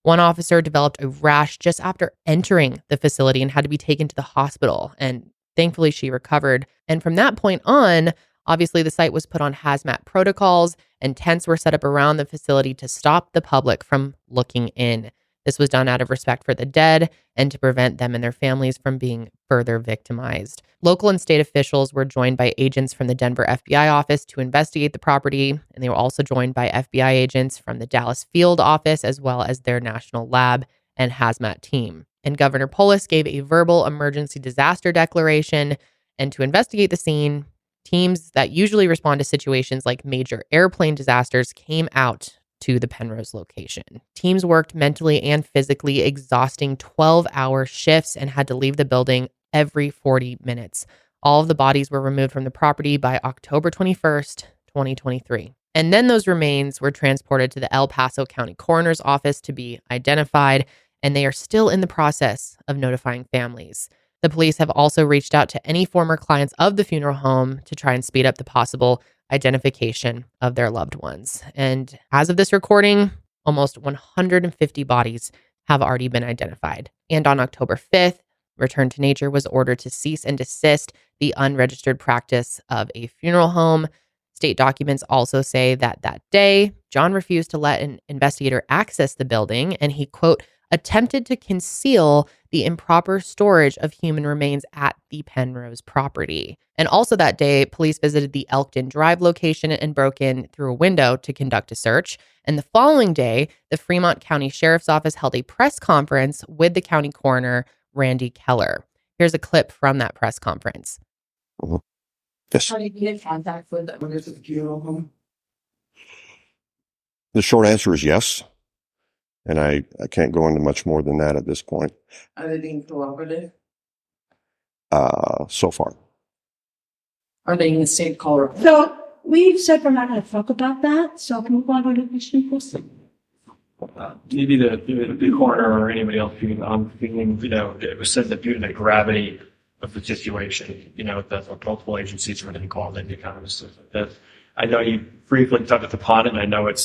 One officer developed a rash just after entering the facility and had to be taken to the hospital. And thankfully, she recovered. And from that point on, obviously, the site was put on hazmat protocols and tents were set up around the facility to stop the public from looking in. This was done out of respect for the dead and to prevent them and their families from being further victimized. Local and state officials were joined by agents from the Denver FBI office to investigate the property, and they were also joined by FBI agents from the Dallas field office as well as their national lab and hazmat team. And Governor Polis gave a verbal emergency disaster declaration, and to investigate the scene, Teams that usually respond to situations like major airplane disasters came out to the Penrose location. Teams worked mentally and physically exhausting 12-hour shifts and had to leave the building every 40 minutes. All of the bodies were removed from the property by October 21st, 2023. And then those remains were transported to the El Paso County Coroner's Office to be identified, and they are still in the process of notifying families. The police have also reached out to any former clients of the funeral home to try and speed up the possible identification of their loved ones. And as of this recording, almost 150 bodies have already been identified. And on October 5th, Return to Nature was ordered to cease and desist the unregistered practice of a funeral home. State documents also say that that day, John refused to let an investigator access the building, and he, quote, attempted to conceal the improper storage of human remains at the Penrose property. And also that day, police visited the Elkton Drive location and broke in through a window to conduct a search. And the following day, the Fremont County Sheriff's Office held a press conference with the county coroner, Randy Keller. Here's a clip from that press conference. Yes. How did you get in contact with the owners of the funeral home? The short answer is yes. And I can't go into much more than that at this point, Are they being cooperative? so far. Are they in the state of Colorado? So we said we're not going to talk about that. So can we go on to the question, please? Maybe the coroner or anybody else feeling, it was said that due to the gravity of the situation, that multiple agencies were going to be called in to kind of assist with this. I know you briefly touched upon it, and I know it's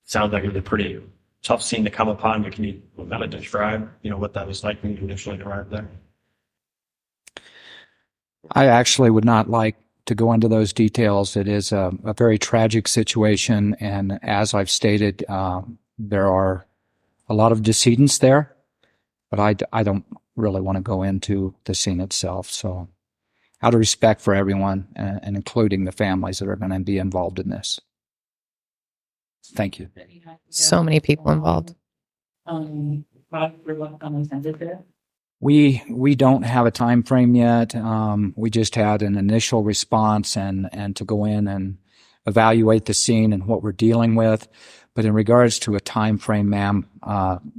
sounds like it was a pretty tough scene to come upon, but can you kind of describe, what that was like when you initially arrived there? I actually would not like to go into those details. It is a very tragic situation, and as I've stated, there are a lot of decedents there, but I don't really want to go into the scene itself. So out of respect for everyone, and including the families that are going to be involved in this. Thank you. So many people involved. We don't have a time frame yet. We just had an initial response and to go in and evaluate the scene and what we're dealing with. But in regards to a time frame, ma'am,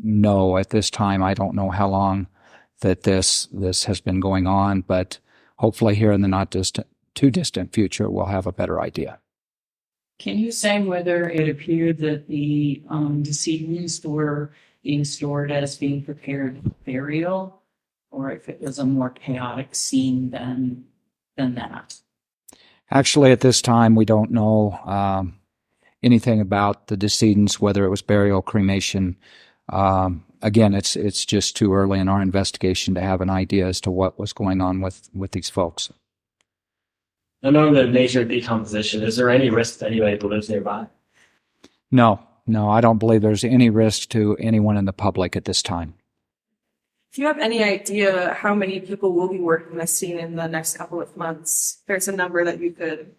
no, at this time, I don't know how long that this has been going on, but hopefully here in the not too distant future, we'll have a better idea. Can you say whether it appeared that the decedents were being stored as being prepared for burial, or if it was a more chaotic scene than that? Actually, at this time, we don't know anything about the decedents, whether it was burial, cremation. Again, it's just too early in our investigation to have an idea as to what was going on with these folks. I know the nature of decomposition. Is there any risk to anybody who lives nearby? No, I don't believe there's any risk to anyone in the public at this time. Do you have any idea how many people will be working this scene in the next couple of months? There's a number that you could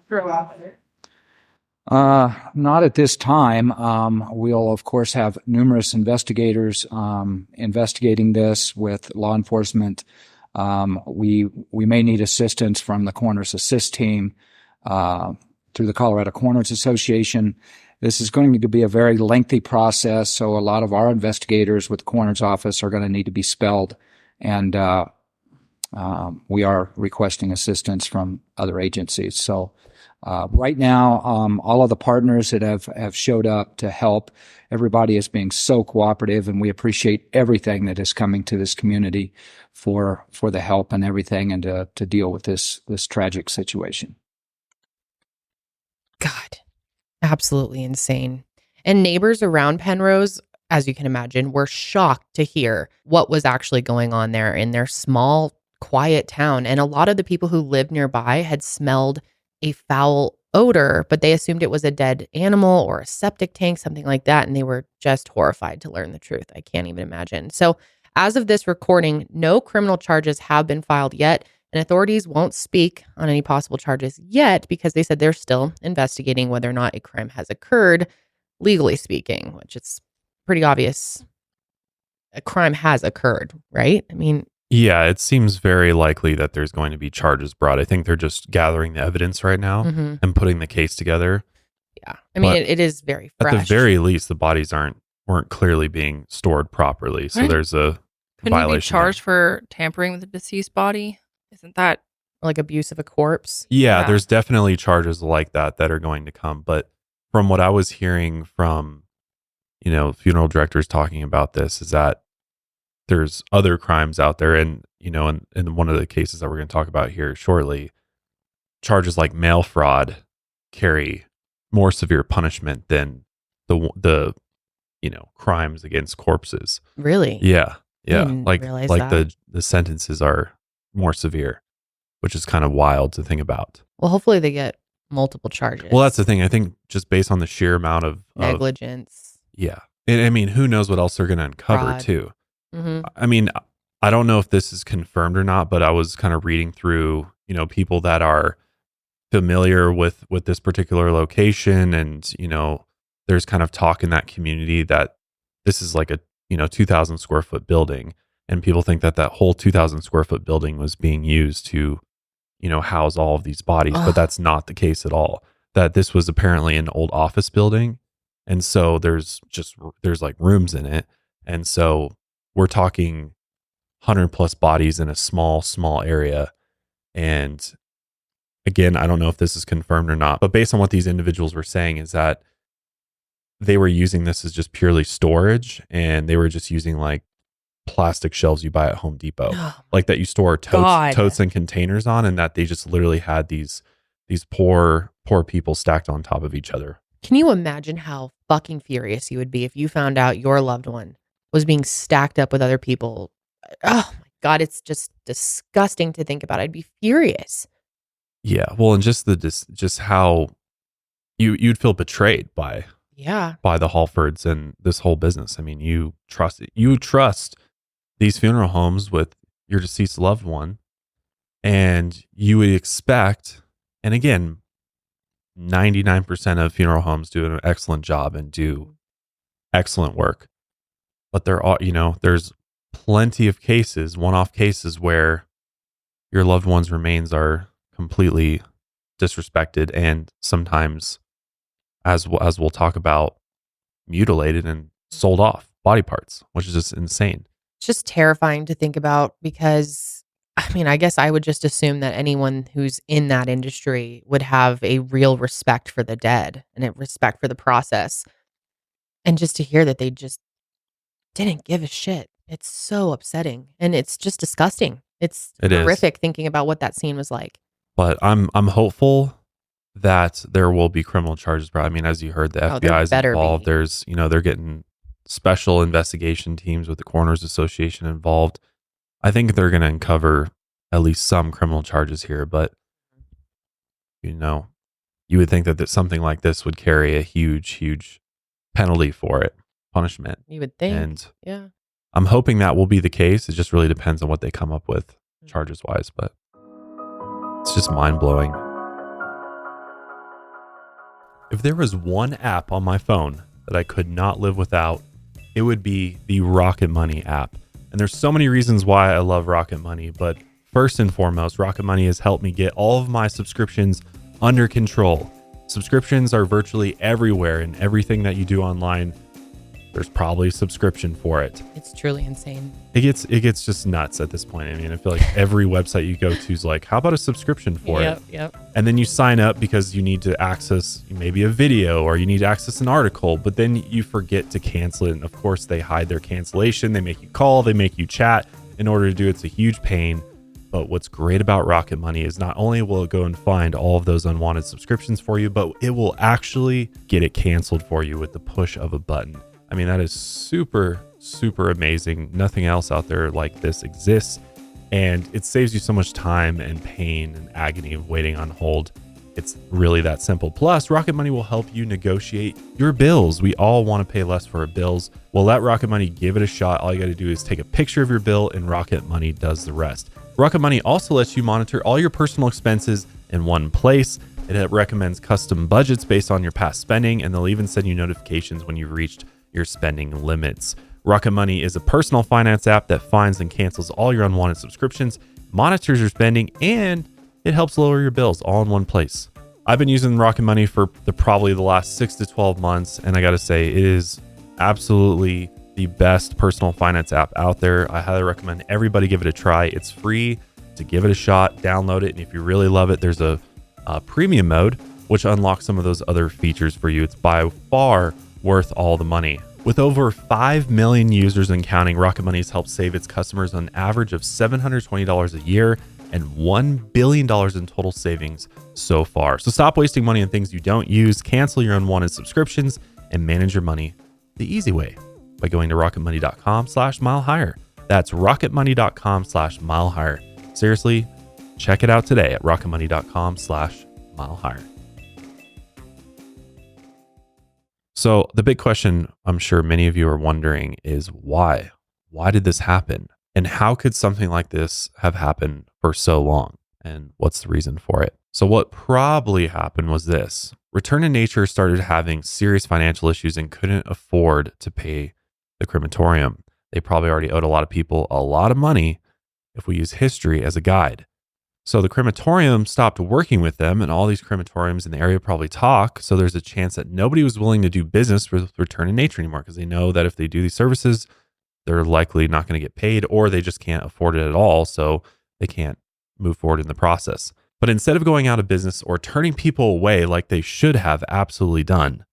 throw out there. Not at this time. We'll, of course, have numerous investigators investigating this with law enforcement. We may need assistance from the Coroner's Assist team through the Colorado Coroners Association. This is going to be a very lengthy process, so a lot of our investigators with the Coroner's Office are going to need to be spelled, and we are requesting assistance from other agencies. So right now, all of the partners that have showed up to help, everybody is being so cooperative, and we appreciate everything that is coming to this community for the help and everything, and to deal with this tragic situation. God, absolutely insane. And neighbors around Penrose, as you can imagine, were shocked to hear what was actually going on there in their small, quiet town. And a lot of the people who lived nearby had smelled a foul odor, but they assumed it was a dead animal or a septic tank, something like that. And they were just horrified to learn the truth. I can't even imagine. So as of this recording, no criminal charges have been filed yet. And authorities won't speak on any possible charges yet because they said they're still investigating whether or not a crime has occurred, legally speaking, which it's pretty obvious a crime has occurred, right? I mean, Yeah, it seems very likely that there's going to be charges brought. I think they're just gathering the evidence right now Hmm. and putting the case together. Yeah. I mean, But it is very at fresh. the very least, the bodies weren't clearly being stored properly. So Right. there's a Couldn't you be violation there. charged for tampering with a deceased body? Isn't that Like abuse of a corpse. Yeah, Yeah. there's definitely charges like that are going to come. But from what I was hearing from, funeral directors talking about this, is that there's other crimes out there. And, in one of the cases that we're going to talk about here shortly, charges like mail fraud carry more severe punishment than the crimes against corpses. Really? Yeah. Yeah. didn't Like realize like that. the sentences are more severe, which is kind of wild to think about. Well, hopefully they get multiple charges. Well, that's the thing. I think just based on the sheer amount of negligence. yeah. And I mean, who knows what else they're going to uncover Fraud. too. Hmm. I mean, I don't know if this is confirmed or not, but I was kind of reading through, people that are familiar with this particular location, and there's kind of talk in that community that this is like a 2,000 square foot building, and people think that whole 2,000 square foot building was being used to house all of these bodies, but that's not the case at all. That this was apparently an old office building, and so there's like rooms in it, and so we're talking 100 plus bodies in a small area. And again, I don't know if this is confirmed or not, but based on what these individuals were saying is that they were using this as just purely storage, and they were just using like plastic shelves you buy at Home Depot, like that you store God. totes and containers on, and that they just literally had these poor people stacked on top of each other. Can you imagine how fucking furious you would be if you found out your loved one was being stacked up with other people? Oh my God, it's just disgusting to think about. I'd be furious. Yeah, well, and just how you'd feel betrayed by Yeah. the Hallfords and this whole business. I mean, you trust these funeral homes with your deceased loved one, and you would expect, and again, 99% of funeral homes do an excellent job and do excellent work, but there's plenty of cases, one-off cases, where your loved one's remains are completely disrespected, and sometimes, as we'll talk about, mutilated and sold off body parts, which is just insane. It's just terrifying to think about because, I mean, I guess I would just assume that anyone who's in that industry would have a real respect for the dead and a respect for the process. And just to hear that they just didn't give a shit. It's so upsetting, and it's just disgusting. It is horrific thinking about what that scene was like. But I'm hopeful that there will be criminal charges brought. I mean, as you heard, the FBI is involved. There's, they're getting special investigation teams with the Coroners Association involved. I think they're going to uncover at least some criminal charges here, but you would think that something like this would carry a huge penalty for it, punishment. You would think. And yeah. I'm hoping that will be the case. It just really depends on what they come up with charges wise, but it's just mind blowing. If there was one app on my phone that I could not live without, it would be the Rocket Money app. And there's so many reasons why I love Rocket Money, but first and foremost, Rocket Money has helped me get all of my subscriptions under control. Subscriptions are virtually everywhere, and everything that you do online, there's probably a subscription for it. It's truly insane. It gets just nuts at this point. I mean, I feel like every website you go to is like, how about a subscription for it? Yep. And then you sign up because you need to access maybe a video, or you need to access an article, but then you forget to cancel it. And of course, they hide their cancellation. They make you call, they make you chat in order to do it. It's a huge pain. But what's great about Rocket Money is not only will it go and find all of those unwanted subscriptions for you, but it will actually get it canceled for you with the push of a button. I mean, that is super amazing. Nothing else out there like this exists. And it saves you so much time and pain and agony of waiting on hold. It's really that simple. Plus, Rocket Money will help you negotiate your bills. We all want to pay less for our bills. Well, let Rocket Money give it a shot. All you got to do is take a picture of your bill, and Rocket Money does the rest. Rocket Money also lets you monitor all your personal expenses in one place. It recommends custom budgets based on your past spending, and they'll even send you notifications when you've reached your spending limits. Rocket Money is a personal finance app that finds and cancels all your unwanted subscriptions, monitors your spending, and it helps lower your bills all in one place. I've been using Rocket Money for probably the last 6 to 12 months, and I got to say, it is absolutely the best personal finance app out there. I highly recommend everybody give it a try. It's free to give it a shot, download it, and if you really love it, there's a premium mode, which unlocks some of those other features for you. It's by far worth all the money. With over 5 million users and counting, Rocket Money has helped save its customers an average of $720 a year and $1 billion in total savings so far. So stop wasting money on things you don't use, cancel your unwanted subscriptions, and manage your money the easy way by going to rocketmoney.com/milehigher. That's rocketmoney.com/milehigher. Seriously, check it out today at rocketmoney.com/milehigher. So the big question I'm sure many of you are wondering is why? Why did this happen? And how could something like this have happened for so long? And what's the reason for it? So what probably happened was this. Return to Nature started having serious financial issues and couldn't afford to pay the crematorium. They probably already owed a lot of people a lot of money if we use history as a guide. So the crematorium stopped working with them, and all these crematoriums in the area probably talk. So there's a chance that nobody was willing to do business with Return to Nature anymore because they know that if they do these services, they're likely not going to get paid, or they just can't afford it at all. So they can't move forward in the process. But instead of going out of business or turning people away like they should have absolutely done,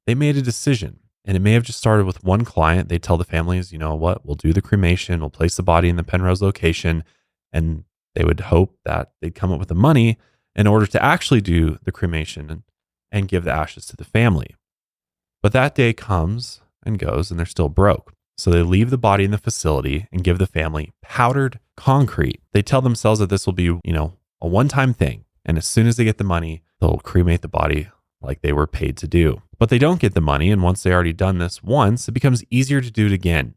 they made a decision. And it may have just started with one client. They tell the families, you know what, we'll do the cremation, we'll place the body in the Penrose location, and they would hope that they'd come up with the money in order to actually do the cremation and give the ashes to the family. But that day comes and goes, and they're still broke. So they leave the body in the facility and give the family powdered concrete. They tell themselves that this will be, a one-time thing. And as soon as they get the money, they'll cremate the body like they were paid to do. But they don't get the money. And once they already done this once, it becomes easier to do it again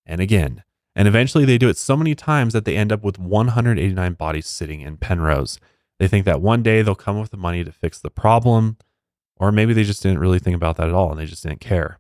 and again. And eventually they do it so many times that they end up with 189 bodies sitting in Penrose. They think that one day they'll come with the money to fix the problem, or maybe they just didn't really think about that at all and they just didn't care.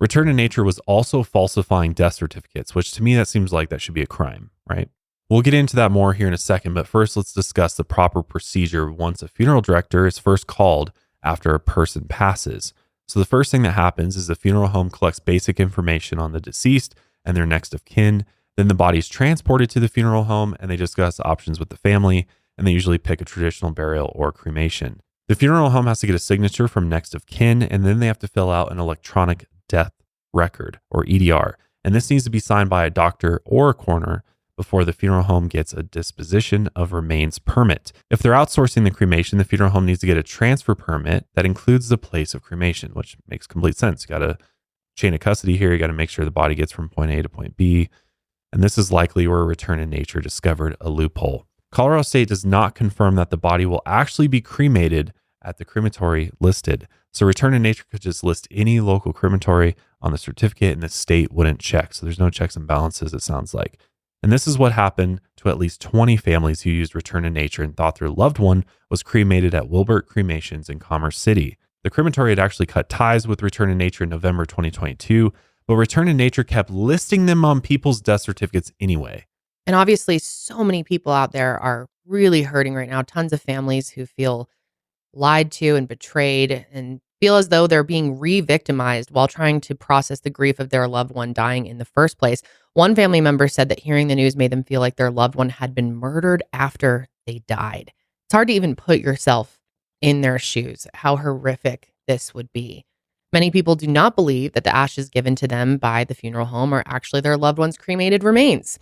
Return to Nature was also falsifying death certificates, which to me that seems like that should be a crime, right? We'll get into that more here in a second, but first let's discuss the proper procedure once a funeral director is first called after a person passes. So the first thing that happens is the funeral home collects basic information on the deceased and their next of kin. Then the body is transported to the funeral home and they discuss options with the family, and they usually pick a traditional burial or cremation. The funeral home has to get a signature from next of kin, and then they have to fill out an electronic death record or EDR. And this needs to be signed by a doctor or a coroner before the funeral home gets a disposition of remains permit. If they're outsourcing the cremation, the funeral home needs to get a transfer permit that includes the place of cremation, which makes complete sense. You got a chain of custody here. You got to make sure the body gets from point A to point B. And this is likely where Return to Nature discovered a loophole. Colorado State does not confirm that the body will actually be cremated at the crematory listed. So Return to Nature could just list any local crematory on the certificate and the state wouldn't check. So there's no checks and balances, it sounds like. And this is what happened to at least 20 families who used Return to Nature and thought their loved one was cremated at Wilbert Cremations in Commerce City. The crematory had actually cut ties with Return to Nature in November 2022, but Return to Nature kept listing them on people's death certificates anyway. And obviously, so many people out there are really hurting right now. Tons of families who feel lied to and betrayed and feel as though they're being re-victimized while trying to process the grief of their loved one dying in the first place. One family member said that hearing the news made them feel like their loved one had been murdered after they died. It's hard to even put yourself in their shoes, how horrific this would be. Many people do not believe that the ashes given to them by the funeral home are actually their loved one's cremated remains.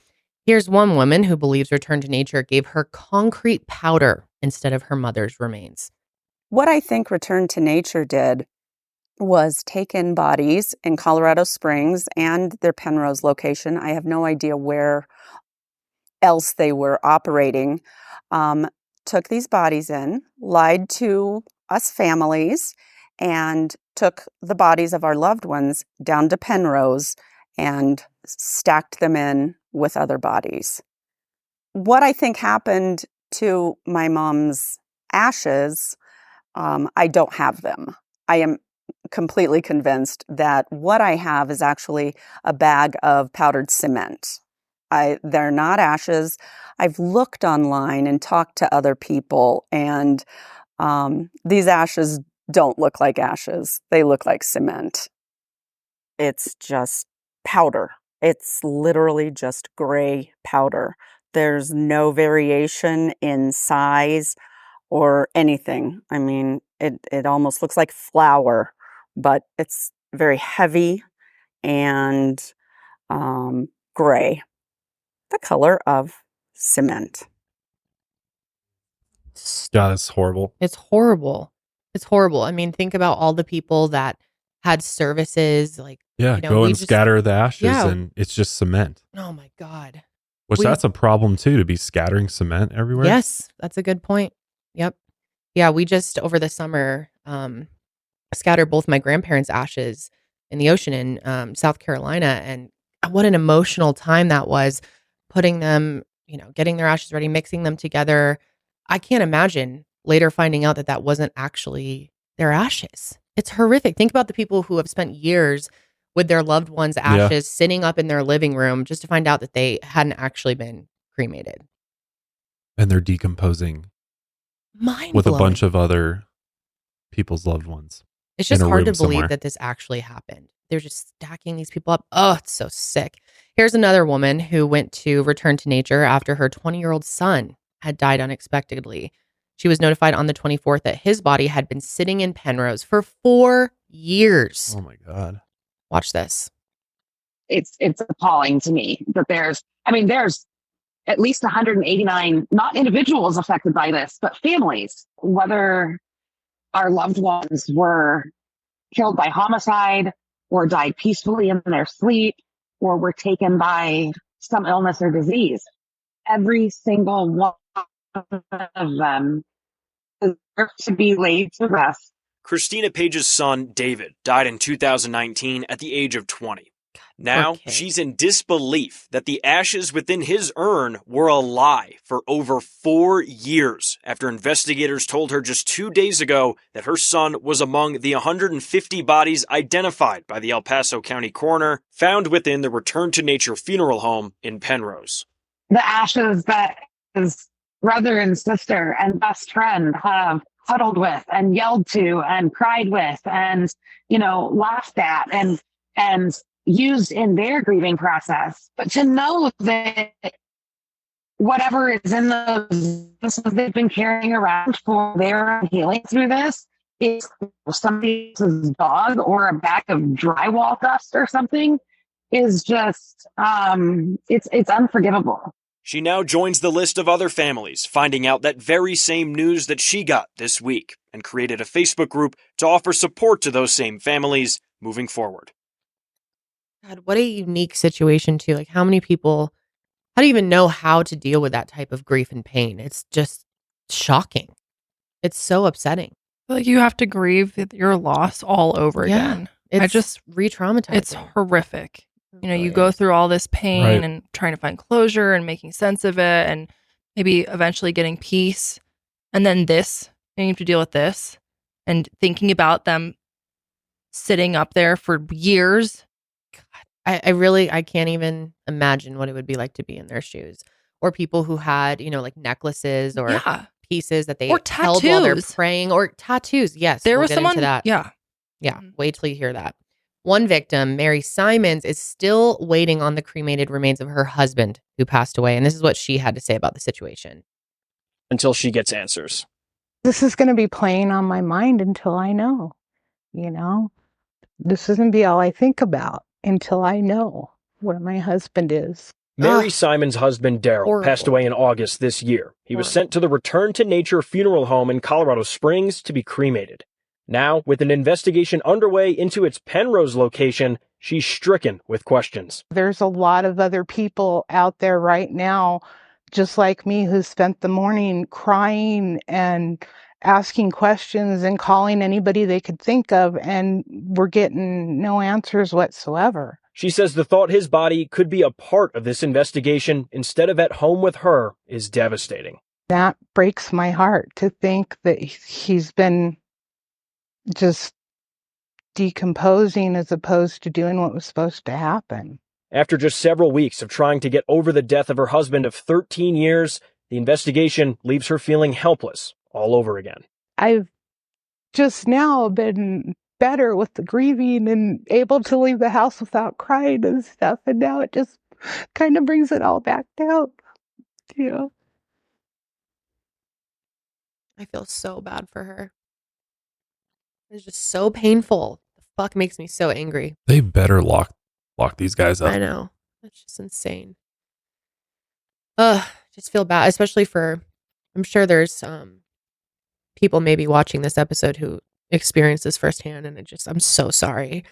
Here's one woman who believes Return to Nature gave her concrete powder instead of her mother's remains. What I think Return to Nature did was take in bodies in Colorado Springs and their Penrose location. I have no idea where else they were operating. Took these bodies in, lied to us families, and took the bodies of our loved ones down to Penrose and stacked them in with other bodies. What I think happened to my mom's ashes, I don't have them. I am completely convinced that what I have is actually a bag of powdered cement. They're not ashes. I've looked online and talked to other people, and these ashes don't look like ashes. They look like cement. It's just powder. It's literally just gray powder. There's no variation in size or anything. I mean, it almost looks like flour, but it's very heavy and gray, the color of cement. God, that's horrible. It's horrible. It's horrible. I mean, think about all the people that had services like, Yeah, go we and just, scatter the ashes yeah. and it's just cement. Oh my God. Which that's a problem too, to be scattering cement everywhere. Yes, that's a good point. Yep. Yeah, we just over the summer scattered both my grandparents' ashes in the ocean in South Carolina, and what an emotional time that was, putting them, getting their ashes ready, mixing them together. I can't imagine later finding out that that wasn't actually their ashes. It's horrific. Think about the people who have spent years with their loved ones' ashes sitting up in their living room just to find out that they hadn't actually been cremated. And they're decomposing with a bunch of other people's loved ones. It's just hard to believe that this actually happened. They're just stacking these people up. Oh, it's so sick. Here's another woman who went to return to nature after her 20-year-old son had died unexpectedly. She was notified on the 24th that his body had been sitting in Penrose for 4 years. Oh my God. Watch this. It's appalling to me that there's at least 189, not individuals affected by this, but families, whether our loved ones were killed by homicide or died peacefully in their sleep or were taken by some illness or disease. Every single one of them deserves to be laid to rest. Christina Page's son, David, died in 2019 at the age of 20. Now, she's in disbelief that the ashes within his urn were a lie for over 4 years after investigators told her just 2 days ago that her son was among the 150 bodies identified by the El Paso County coroner found within the Return to Nature funeral home in Penrose. The ashes that his brother and sister and best friend have huddled with and yelled to and cried with and, laughed at and used in their grieving process. But to know that whatever is in those they've been carrying around for their healing through this is somebody else's dog or a bag of drywall dust or something is just, it's unforgivable. She now joins the list of other families finding out that very same news that she got this week and created a Facebook group to offer support to those same families moving forward. God, what a unique situation too. Like, how many people, how do you even know how to deal with that type of grief and pain? It's just shocking. It's so upsetting. Like, you have to grieve your loss all over again. It's just re-traumatizing. It's horrific. You go through all this pain and trying to find closure and making sense of it and maybe eventually getting peace. And then this, and you have to deal with this and thinking about them sitting up there for years. I can't even imagine what it would be like to be in their shoes, or people who had, like necklaces or pieces that they or held while they're tattoos. praying, or tattoos. Yes. There we'll was get someone, into that. yeah. Wait till you hear that. One victim, Mary Simons, is still waiting on the cremated remains of her husband who passed away. And this is what she had to say about the situation. Until she gets answers. This is going to be playing on my mind until I know, This isn't be all I think about until I know where my husband is. Mary Simons' husband, Daryl, passed away in August this year. He was sent to the Return to Nature funeral home in Colorado Springs to be cremated. Now, with an investigation underway into its Penrose location, she's stricken with questions. There's a lot of other people out there right now, just like me, who spent the morning crying and asking questions and calling anybody they could think of, and we're getting no answers whatsoever. She says the thought his body could be a part of this investigation instead of at home with her is devastating. That breaks my heart to think that he's been just decomposing as opposed to doing what was supposed to happen. After just several weeks of trying to get over the death of her husband of 13 years, the investigation leaves her feeling helpless all over again. I've just now been better with the grieving and able to leave the house without crying and stuff, and now it just kind of brings it all back down. I feel so bad for her. It's just so painful. The fuck makes me so angry. They better lock these guys up. I know. That's just insane. Just feel bad, especially for, I'm sure there's people maybe watching this episode who experienced this firsthand, and I'm so sorry.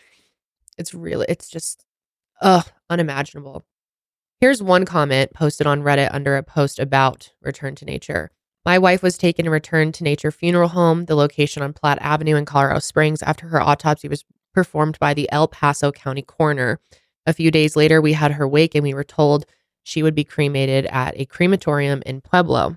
It's just unimaginable. Here's one comment posted on Reddit under a post about Return to Nature. My wife was taken to Return to Nature Funeral Home, the location on Platte Avenue in Colorado Springs, after her autopsy was performed by the El Paso County coroner. A few days later, we had her wake and we were told she would be cremated at a crematorium in Pueblo.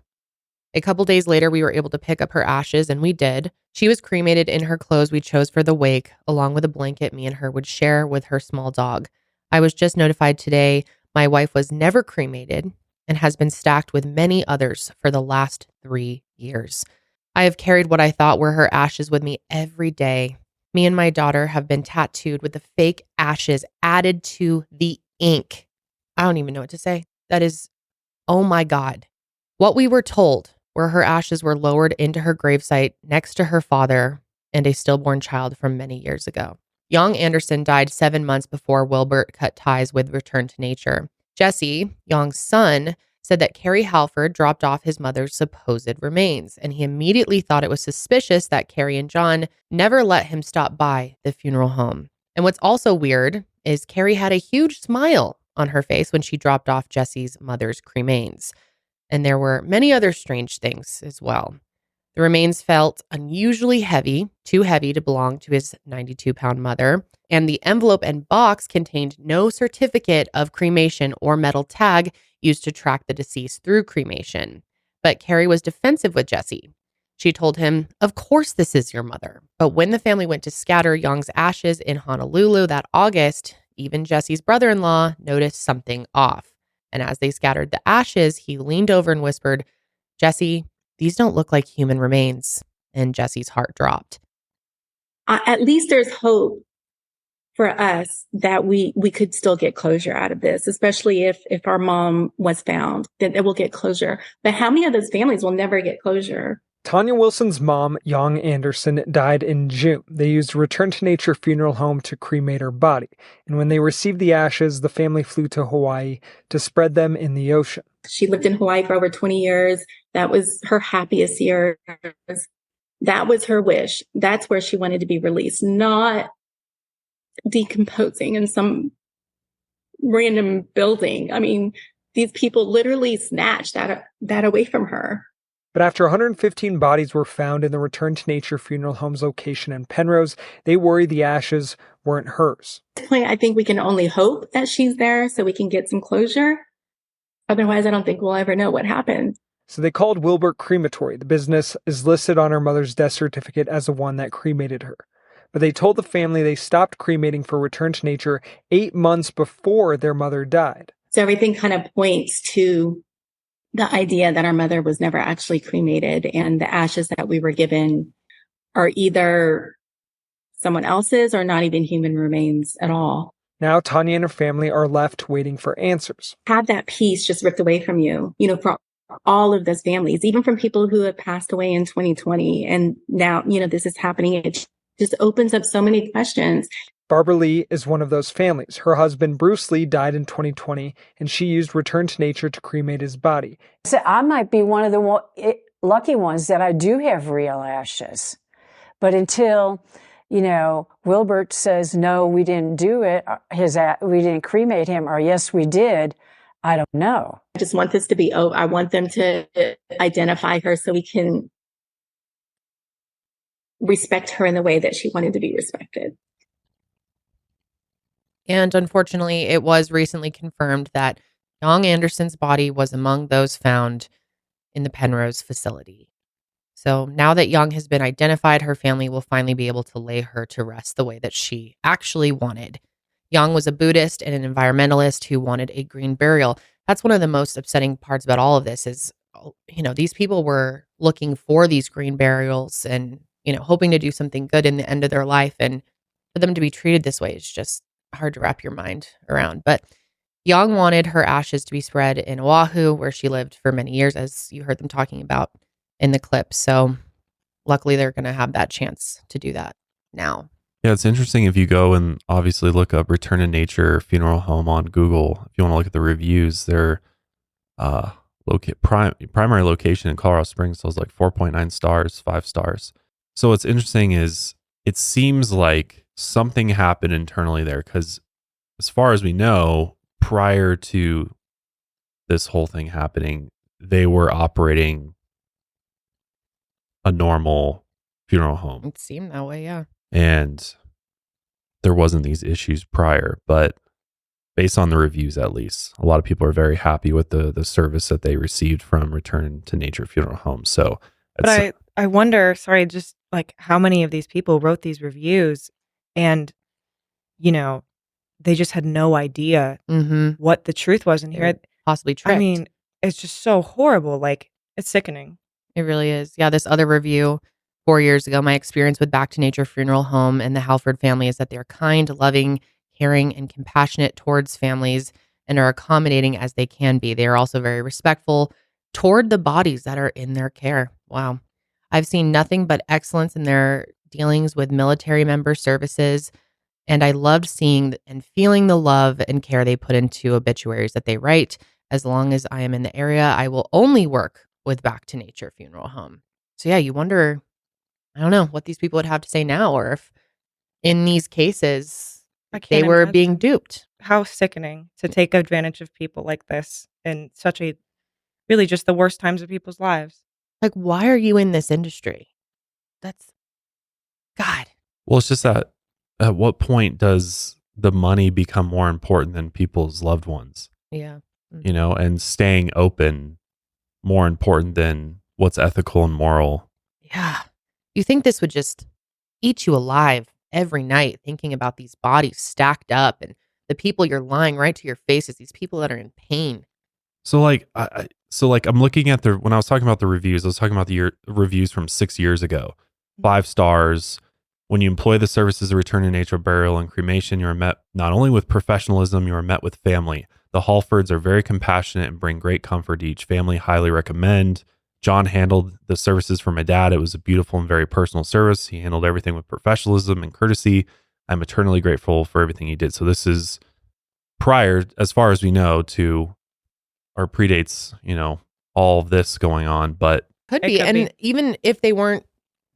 A couple days later, we were able to pick up her ashes, and we did. She was cremated in her clothes we chose for the wake, along with a blanket me and her would share with her small dog. I was just notified today my wife was never cremated and has been stacked with many others for the last 3 years. I have carried what I thought were her ashes with me every day. Me and my daughter have been tattooed with the fake ashes added to the ink. I don't even know what to say. That is, oh my God. What we were told were her ashes were lowered into her gravesite next to her father and a stillborn child from many years ago. Young Anderson died 7 months before Wilbert cut ties with Return to Nature. Jesse, Young's son, said that Carrie Hallford dropped off his mother's supposed remains, and he immediately thought it was suspicious that Carrie and John never let him stop by the funeral home. And what's also weird is Carrie had a huge smile on her face when she dropped off Jesse's mother's cremains. And there were many other strange things as well. The remains felt unusually heavy, too heavy to belong to his 92-pound mother, and the envelope and box contained no certificate of cremation or metal tag used to track the deceased through cremation. But Carrie was defensive with Jesse. She told him, "Of course this is your mother." But when the family went to scatter Young's ashes in Honolulu that August, even Jesse's brother-in-law noticed something off. And as they scattered the ashes, he leaned over and whispered, "Jesse, these don't look like human remains." And Jesse's heart dropped. At least there's hope for us that we could still get closure out of this, especially if our mom was found, then it will get closure. But how many of those families will never get closure? Tanya Wilson's mom, Young Anderson, died in June. They used Return to Nature Funeral Home to cremate her body. And when they received the ashes, the family flew to Hawaii to spread them in the ocean. She lived in Hawaii for over 20 years. That was her happiest years. That was her wish. That's where she wanted to be released, not decomposing in some random building. I mean, these people literally snatched that away from her. But after 115 bodies were found in the Return to Nature Funeral Home's location in Penrose, they worry the ashes weren't hers. At this point, I think we can only hope that she's there so we can get some closure. Otherwise, I don't think we'll ever know what happened. So they called Wilbert Crematory. The business is listed on her mother's death certificate as the one that cremated her. But they told the family they stopped cremating for Return to Nature 8 months before their mother died. So everything kind of points to the idea that our mother was never actually cremated, and the ashes that we were given are either someone else's or not even human remains at all. Now Tanya and her family are left waiting for answers. Have that peace just ripped away from you, for all of those families, even from people who have passed away in 2020. And now, this is happening. It just opens up so many questions. Barbara Lee is one of those families. Her husband, Bruce Lee, died in 2020, and she used Return to Nature to cremate his body. So I might be one of the lucky ones that I do have real ashes. But until, Wilbert says, no, we didn't do it, we didn't cremate him, or yes, we did, I don't know. I just want this to be over. I want them to identify her so we can respect her in the way that she wanted to be respected. And unfortunately, it was recently confirmed that Young Anderson's body was among those found in the Penrose facility. So now that Young has been identified, her family will finally be able to lay her to rest the way that she actually wanted. Young was a Buddhist and an environmentalist who wanted a green burial. That's one of the most upsetting parts about all of this is, these people were looking for these green burials and, hoping to do something good in the end of their life. And for them to be treated this way is just hard to wrap your mind around. But Young wanted her ashes to be spread in Oahu, where she lived for many years, as you heard them talking about in the clip. So luckily they're going to have that chance to do that now. Yeah, it's interesting if you go and obviously look up Return to Nature Funeral Home on Google. If you want to look at the reviews, their primary location in Colorado Springs was like 4.9 stars, 5 stars. So what's interesting is it seems like something happened internally there because as far as we know, prior to this whole thing happening, they were operating a normal funeral home. It seemed that way, yeah. And there wasn't these issues prior, but based on the reviews, at least, a lot of people are very happy with the service that they received from Return to Nature Funeral Home. So, but I wonder, sorry, just like how many of these people wrote these reviews and, they just had no idea what the truth was in here. Possibly tricked. I mean, it's just so horrible. Like, it's sickening. It really is. Yeah, this other review 4 years ago, my experience with Back to Nature Funeral Home and the Hallford family is that they're kind, loving, caring, and compassionate towards families and are accommodating as they can be. They are also very respectful toward the bodies that are in their care. Wow. I've seen nothing but excellence in their dealings with military member services, and I loved seeing and feeling the love and care they put into obituaries that they write. As long as I am in the area, I will only work with Back to Nature Funeral Home. So yeah, you wonder, I don't know what these people would have to say now, or if in these cases they were being duped. How sickening to take advantage of people like this in such a really just the worst times of people's lives. Like, why are you in this industry? That's God. Well, it's just that at what point does the money become more important than people's loved ones? Yeah. And staying open more important than what's ethical and moral. Yeah. You think this would just eat you alive every night thinking about these bodies stacked up and the people you're lying right to your faces, these people that are in pain. So I'm looking at when I was talking about the reviews, I was talking about the reviews from 6 years ago. 5 stars. When you employ the services of Return to Nature burial and cremation, you are met not only with professionalism, you are met with family. The Hallfords are very compassionate and bring great comfort to each family. Highly recommend. John handled the services for my dad. It was a beautiful and very personal service. He handled everything with professionalism and courtesy. I'm eternally grateful for everything he did. So this is prior, as far as we know, to or predates, all of this going on, but could be. And even if they weren't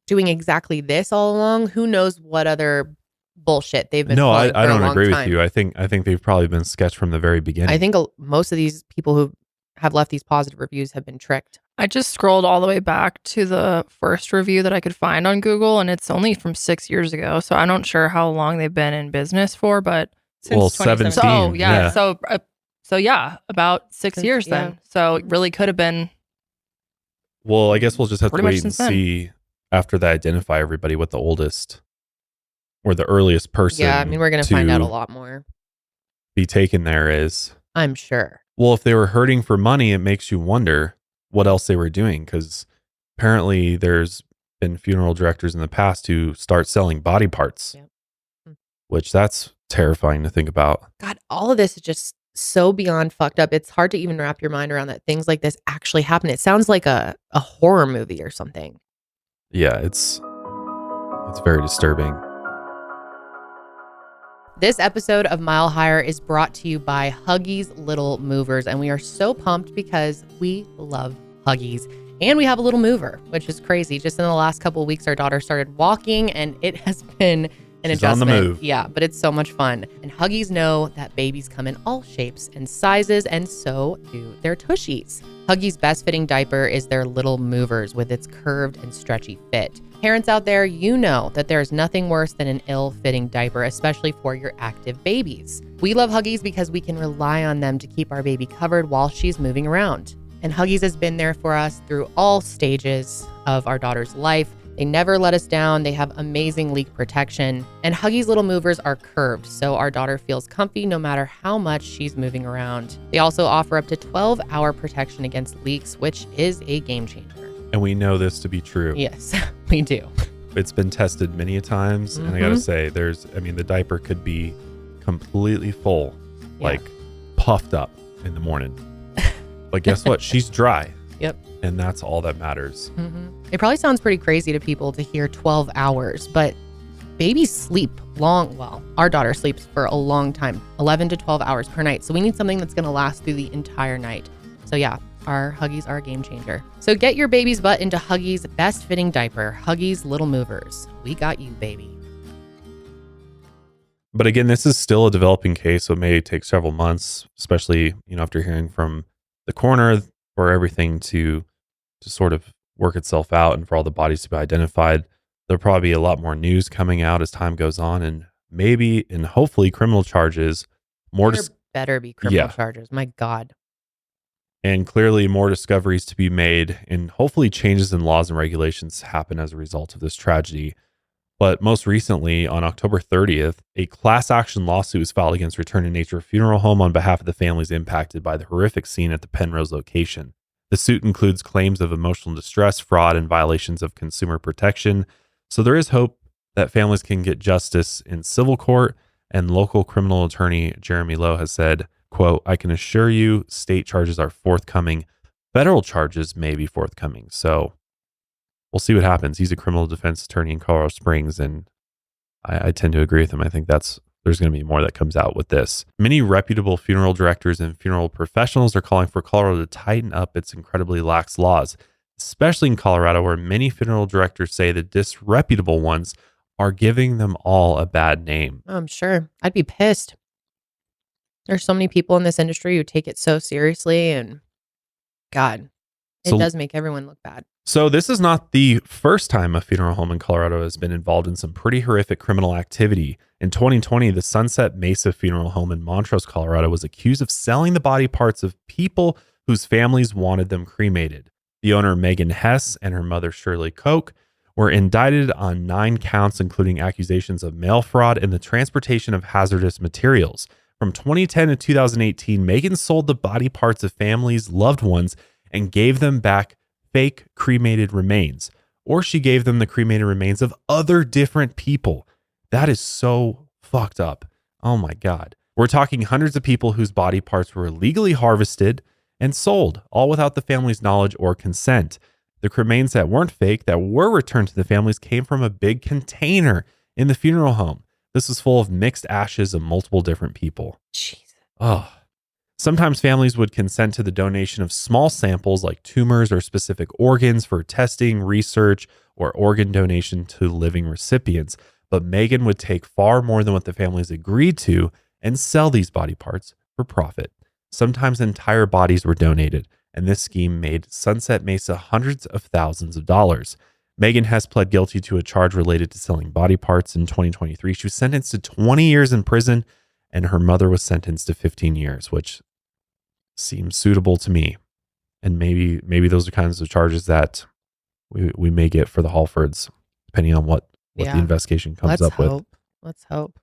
doing exactly this all along, who knows what other bullshit they've been. No, I don't agree with you. I think they've probably been sketched from the very beginning. I think most of these people who have left these positive reviews have been tricked. I just scrolled all the way back to the first review that I could find on Google, and it's only from 6 years ago. So I'm not sure how long they've been in business for, but since 17. So yeah. So yeah, about 6 years then. So it really could have been. Well, I guess we'll just have to wait and see after they identify everybody what the oldest or the earliest person. Yeah, I mean, we're going to find out a lot more. Be taken there is. I'm sure. Well, if they were hurting for money, it makes you wonder what else they were doing, because apparently there's been funeral directors in the past who start selling body parts, which that's terrifying to think about. God, all of this is just so beyond fucked up. It's hard to even wrap your mind around that things like this actually happen. It sounds like a horror movie or something. Yeah, it's very disturbing. This episode of Mile Higher is brought to you by Huggies Little Movers, and we are so pumped because we love Huggies. And we have a little mover, which is crazy. Just in the last couple of weeks, our daughter started walking, and it has been an adjustment. On the move. Yeah, but it's so much fun. And Huggies know that babies come in all shapes and sizes, and so do their tushies. Huggies' best fitting diaper is their Little Movers with its curved and stretchy fit. Parents out there, you know that there is nothing worse than an ill-fitting diaper, especially for your active babies. We love Huggies because we can rely on them to keep our baby covered while she's moving around. And Huggies has been there for us through all stages of our daughter's life. They never let us down. They have amazing leak protection. And Huggies little movers are curved, so our daughter feels comfy no matter how much she's moving around. They also offer up to 12-hour protection against leaks, which is a game changer. And we know this to be true. Yes, we do. It's been tested many a times. And I got to say, the diaper could be completely full, like puffed up in the morning. But guess what? She's dry. Yep. And that's all that matters. It probably sounds pretty crazy to people to hear 12 hours, but babies sleep long. Well, our daughter sleeps for a long time, 11 to 12 hours per night. So we need something that's going to last through the entire night. So yeah, our Huggies are a game changer. So get your baby's butt into Huggies' best fitting diaper, Huggies Little Movers. We got you, baby. But again, this is still a developing case, so it may take several months, especially, after hearing from the coroner, for everything to sort of work itself out and for all the bodies to be identified. There'll probably be a lot more news coming out as time goes on, and maybe and hopefully criminal charges. There better be criminal charges. My God. And clearly more discoveries to be made, and hopefully changes in laws and regulations happen as a result of this tragedy. But most recently, on October 30th, a class action lawsuit was filed against Return to Nature Funeral Home on behalf of the families impacted by the horrific scene at the Penrose location. The suit includes claims of emotional distress, fraud, and violations of consumer protection. So there is hope that families can get justice in civil court, and local criminal attorney Jeremy Lowe has said, quote, "I can assure you state charges are forthcoming. Federal charges may be forthcoming." So we'll see what happens. He's a criminal defense attorney in Colorado Springs, and I tend to agree with him. I think there's going to be more that comes out with this. Many reputable funeral directors and funeral professionals are calling for Colorado to tighten up its incredibly lax laws, especially in Colorado, where many funeral directors say the disreputable ones are giving them all a bad name. I'm sure. I'd be pissed. There's so many people in this industry who take it so seriously, and God, it does make everyone look bad. So this is not the first time a funeral home in Colorado has been involved in some pretty horrific criminal activity. In 2020, the Sunset Mesa Funeral Home in Montrose, Colorado was accused of selling the body parts of people whose families wanted them cremated. The owner, Megan Hess, and her mother, Shirley Koch, were indicted on 9 counts, including accusations of mail fraud and the transportation of hazardous materials. From 2010 to 2018, Megan sold the body parts of families' loved ones and gave them back fake cremated remains, or she gave them the cremated remains of other different people. That is so fucked up. Oh my God. We're talking hundreds of people whose body parts were illegally harvested and sold, all without the family's knowledge or consent. The cremains that weren't fake, that were returned to the families, came from a big container in the funeral home. This was full of mixed ashes of multiple different people. Jesus. Oh. Sometimes families would consent to the donation of small samples like tumors or specific organs for testing, research, or organ donation to living recipients. But Megan would take far more than what the families agreed to and sell these body parts for profit. Sometimes entire bodies were donated, and this scheme made Sunset Mesa hundreds of thousands of dollars. Megan Hess pled guilty to a charge related to selling body parts in 2023. She was sentenced to 20 years in prison, and her mother was sentenced to 15 years, which seems suitable to me. And maybe those are kinds of charges that we may get for the Hallfords, depending on what the investigation comes up with. Let's hope.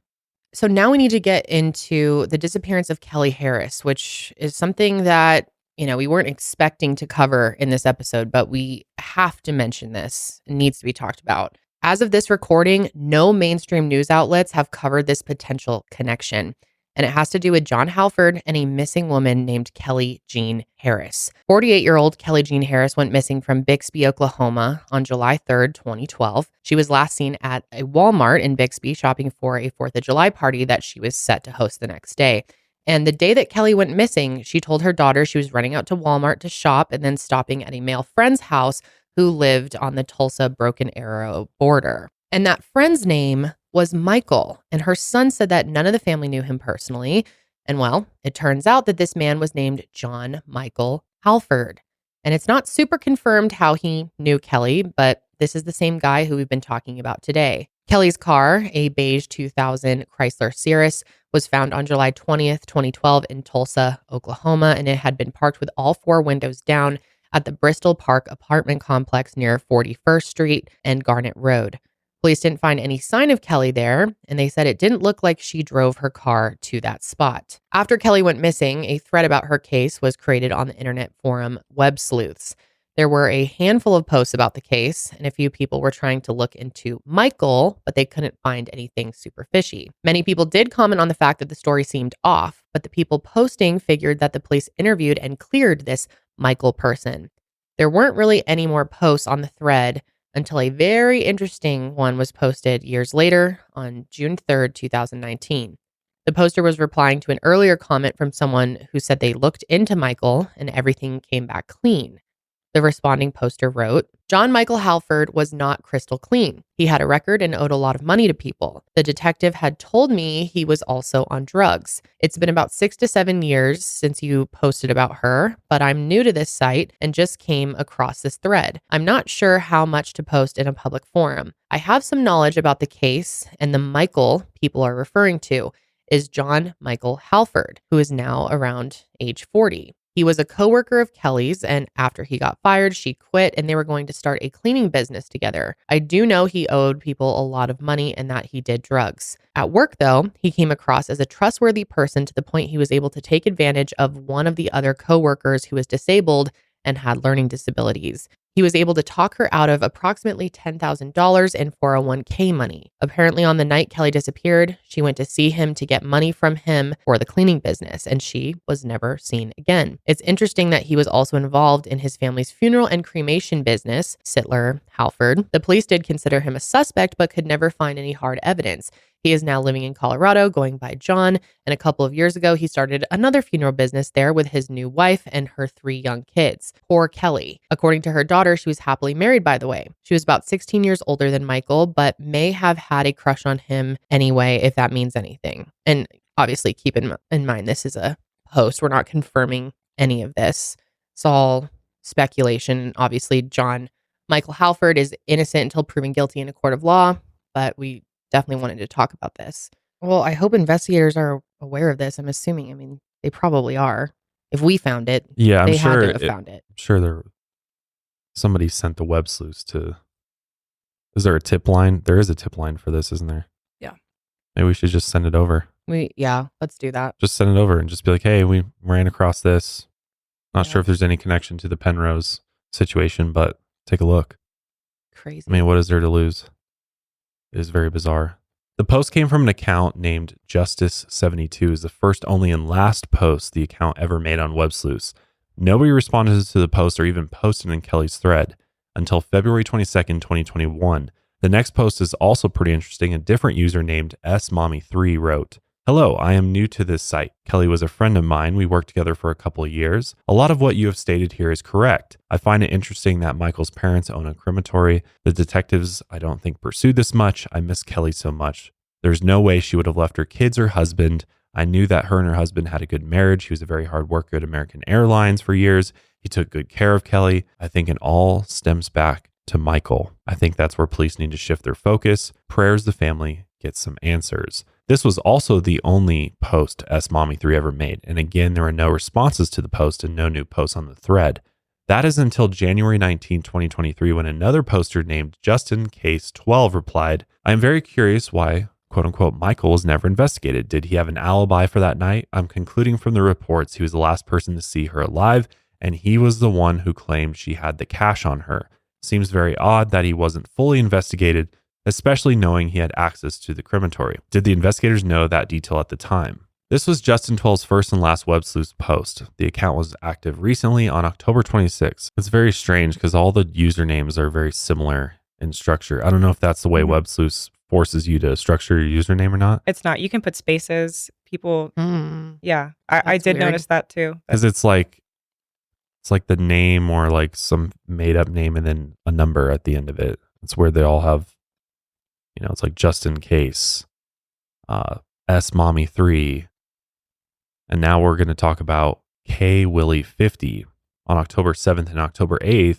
So now we need to get into the disappearance of Kelley Harris, which is something that, we weren't expecting to cover in this episode, but we have to mention this. It needs to be talked about. As of this recording, no mainstream news outlets have covered this potential connection. And it has to do with John Hallford and a missing woman named Kelley Jean Harris. 48-year-old Kelley Jean Harris went missing from Bixby, Oklahoma on July 3rd, 2012. She was last seen at a Walmart in Bixby shopping for a 4th of July party that she was set to host the next day. And the day that Kelley went missing, she told her daughter she was running out to Walmart to shop and then stopping at a male friend's house who lived on the Tulsa-Broken Arrow border. And that friend's name was Michael, and her son said that none of the family knew him personally. And well, it turns out that this man was named John Michael Hallford. And it's not super confirmed how he knew Kelley, but this is the same guy who we've been talking about today. Kelley's car, a beige 2000 Chrysler Cirrus, was found on July 20th, 2012 in Tulsa, Oklahoma, and it had been parked with all four windows down at the Bristol Park apartment complex near 41st Street and Garnet Road. Police didn't find any sign of Kelley there, and they said it didn't look like she drove her car to that spot. After Kelley went missing, a thread about her case was created on the internet forum Web Sleuths. There were a handful of posts about the case, and a few people were trying to look into Michael, but they couldn't find anything super fishy. Many people did comment on the fact that the story seemed off, but the people posting figured that the police interviewed and cleared this Michael person. There weren't really any more posts on the thread until a very interesting one was posted years later on June 3rd, 2019. The poster was replying to an earlier comment from someone who said they looked into Michael and everything came back clean. The responding poster wrote, John Michael Hallford was not crystal clean. He had a record and owed a lot of money to people. The detective had told me he was also on drugs. It's been about 6 to 7 years since you posted about her, but I'm new to this site and just came across this thread. I'm not sure how much to post in a public forum. I have some knowledge about the case, and the Michael people are referring to is John Michael Hallford, who is now around age 40. He was a coworker of Kelley's, and after he got fired, she quit and they were going to start a cleaning business together. I do know he owed people a lot of money and that he did drugs. At work, though, he came across as a trustworthy person to the point he was able to take advantage of one of the other coworkers who was disabled and had learning disabilities. He was able to talk her out of approximately $10,000 in 401k money. Apparently, on the night Kelley disappeared, she went to see him to get money from him for the cleaning business, and she was never seen again. It's interesting that he was also involved in his family's funeral and cremation business, Sittler Hallford. The police did consider him a suspect, but could never find any hard evidence. He is now living in Colorado, going by John, and a couple of years ago, he started another funeral business there with his new wife and her 3 young kids. Poor Kelley. According to her daughter, she was happily married, by the way. She was about 16 years older than Michael, but may have had a crush on him anyway, if that means anything. And obviously, keep in mind, this is a post. We're not confirming any of this. It's all speculation. Obviously, John Michael Hallford is innocent until proven guilty in a court of law, but we definitely wanted to talk about this. Well, I hope investigators are aware of this. I'm assuming. I mean, they probably are. If we found it, Yeah, they had to have found it. I'm sure somebody sent the web sleuths to. Is there a tip line? There is a tip line for this, isn't there? Yeah. Maybe we should just send it over. Let's do that. Just send it over and just be like, hey, we ran across this. Not sure if there's any connection to the Penrose situation, but take a look. Crazy. I mean, what is there to lose? It is very bizarre. The post came from an account named Justice72. Is the first, only, and last post the account ever made on Web Sleuths. Nobody responded to the post or even posted in Kelley's thread until February 22nd, 2021. The next post is also pretty interesting. A different user named smommy3 wrote, Hello, I am new to this site. Kelley was a friend of mine. We worked together for a couple of years. A lot of what you have stated here is correct. I find it interesting that Michael's parents own a crematory. The detectives, I don't think, pursued this much. I miss Kelley so much. There's no way she would have left her kids or husband. I knew that her and her husband had a good marriage. He was a very hard worker at American Airlines for years. He took good care of Kelley. I think it all stems back to Michael. I think that's where police need to shift their focus. Prayers the family gets some answers. This was also the only post smommy3 ever made. And again, there were no responses to the post and no new posts on the thread. That is until January 19, 2023, when another poster named Justin Case 12 replied, I am very curious why, quote unquote, Michael was never investigated. Did he have an alibi for that night? I'm concluding from the reports he was the last person to see her alive, and he was the one who claimed she had the cash on her. Seems very odd that he wasn't fully investigated, especially knowing he had access to the crematory. Did the investigators know that detail at the time? This was Justin 12's first and last Web Sleuths post. The account was active recently on October 26th. It's very strange because all the usernames are very similar in structure. I don't know if that's the way Web Sleuths forces you to structure your username or not. It's not. You can put spaces. People, yeah. I did notice that too. Because it's like the name or like some made up name and then a number at the end of it. It's where they all have, you know, it's like Justin Case, smommy3. And now we're going to talk about K Willie 50 on October 7th and October 8th.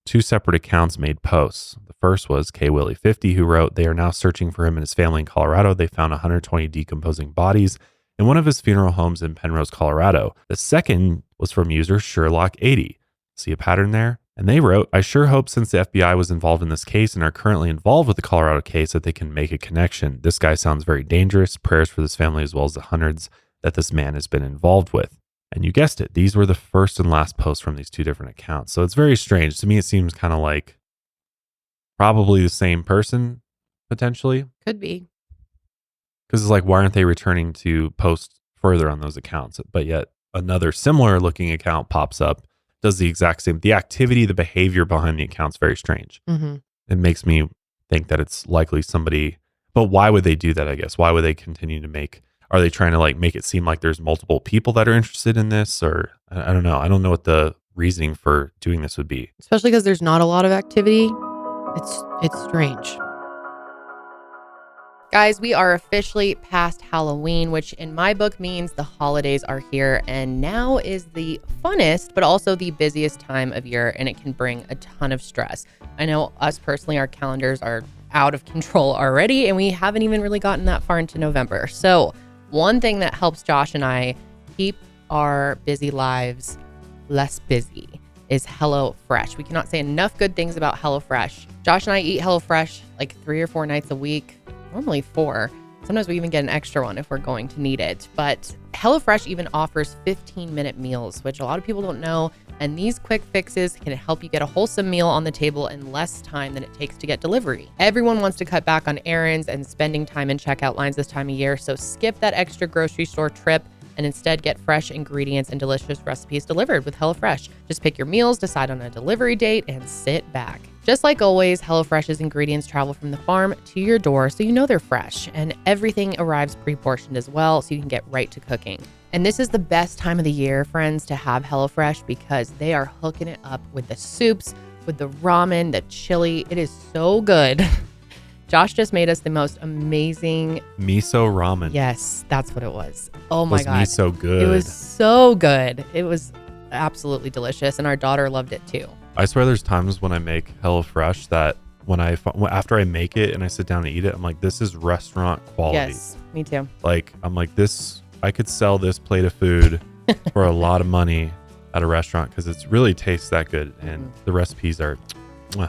2 separate accounts made posts. The first was KWillie50, who wrote, "They are now searching for him and his family in Colorado. They found 120 decomposing bodies in one of his funeral homes in Penrose, Colorado." The second was from user Sherlock80. See a pattern there? And they wrote, "I sure hope since the FBI was involved in this case and are currently involved with the Colorado case that they can make a connection. This guy sounds very dangerous. Prayers for this family as well as the hundreds that this man has been involved with." And you guessed it, these were the first and last posts from these 2 different accounts. So it's very strange. To me, it seems kind of like probably the same person, potentially. Could be. Because it's like, why aren't they returning to post further on those accounts? But yet another similar looking account pops up, does the exact same. The activity, the behavior behind the account's very strange. Mm-hmm. It makes me think that it's likely somebody, but why would they do that, I guess? Why would they continue to make... Are they trying to like make it seem like there's multiple people that are interested in this? Or I don't know. I don't know what the reasoning for doing this would be. Especially because there's not a lot of activity. It's strange. Guys, we are officially past Halloween, which in my book means the holidays are here. And now is the funnest, but also the busiest time of year. And it can bring a ton of stress. I know us personally, our calendars are out of control already. And we haven't even really gotten that far into November. So one thing that helps Josh and I keep our busy lives less busy is HelloFresh. We cannot say enough good things about HelloFresh. Josh and I eat HelloFresh like 3 or 4 nights a week, normally 4. Sometimes we even get an extra one if we're going to need it. But HelloFresh even offers 15-minute meals, which a lot of people don't know. And these quick fixes can help you get a wholesome meal on the table in less time than it takes to get delivery. Everyone wants to cut back on errands and spending time in checkout lines this time of year. So skip that extra grocery store trip and instead get fresh ingredients and delicious recipes delivered with HelloFresh. Just pick your meals, decide on a delivery date, and sit back. Just like always, HelloFresh's ingredients travel from the farm to your door so you know they're fresh, and everything arrives pre-portioned as well so you can get right to cooking. And this is the best time of the year, friends, to have HelloFresh because they are hooking it up with the soups, with the ramen, the chili. It is so good. Josh just made us the most amazing miso ramen. Yes, that's what it was. Oh my God. Was miso good? It was so good. It was absolutely delicious. And our daughter loved it too. I swear there's times when I make HelloFresh that after I make it and I sit down and eat it, I'm like, this is restaurant quality. Yes, me too. Like, I'm like, I could sell this plate of food for a lot of money at a restaurant because it really tastes that good. And the recipes are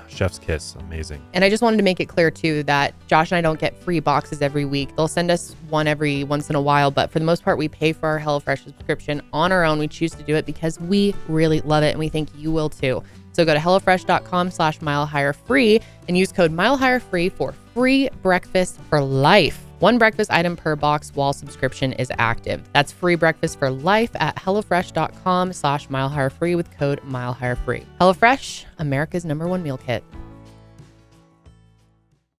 chef's kiss. Amazing. And I just wanted to make it clear too that Josh and I don't get free boxes every week. They'll send us one every once in a while, but for the most part, we pay for our HelloFresh subscription on our own. We choose to do it because we really love it and we think you will too. So go to HelloFresh.com/milehirefree and use code milehirefree for free breakfast for life. 1 breakfast item per box while subscription is active. That's free breakfast for life at HelloFresh.com/milehirefree with code milehirefree. HelloFresh, America's #1 meal kit.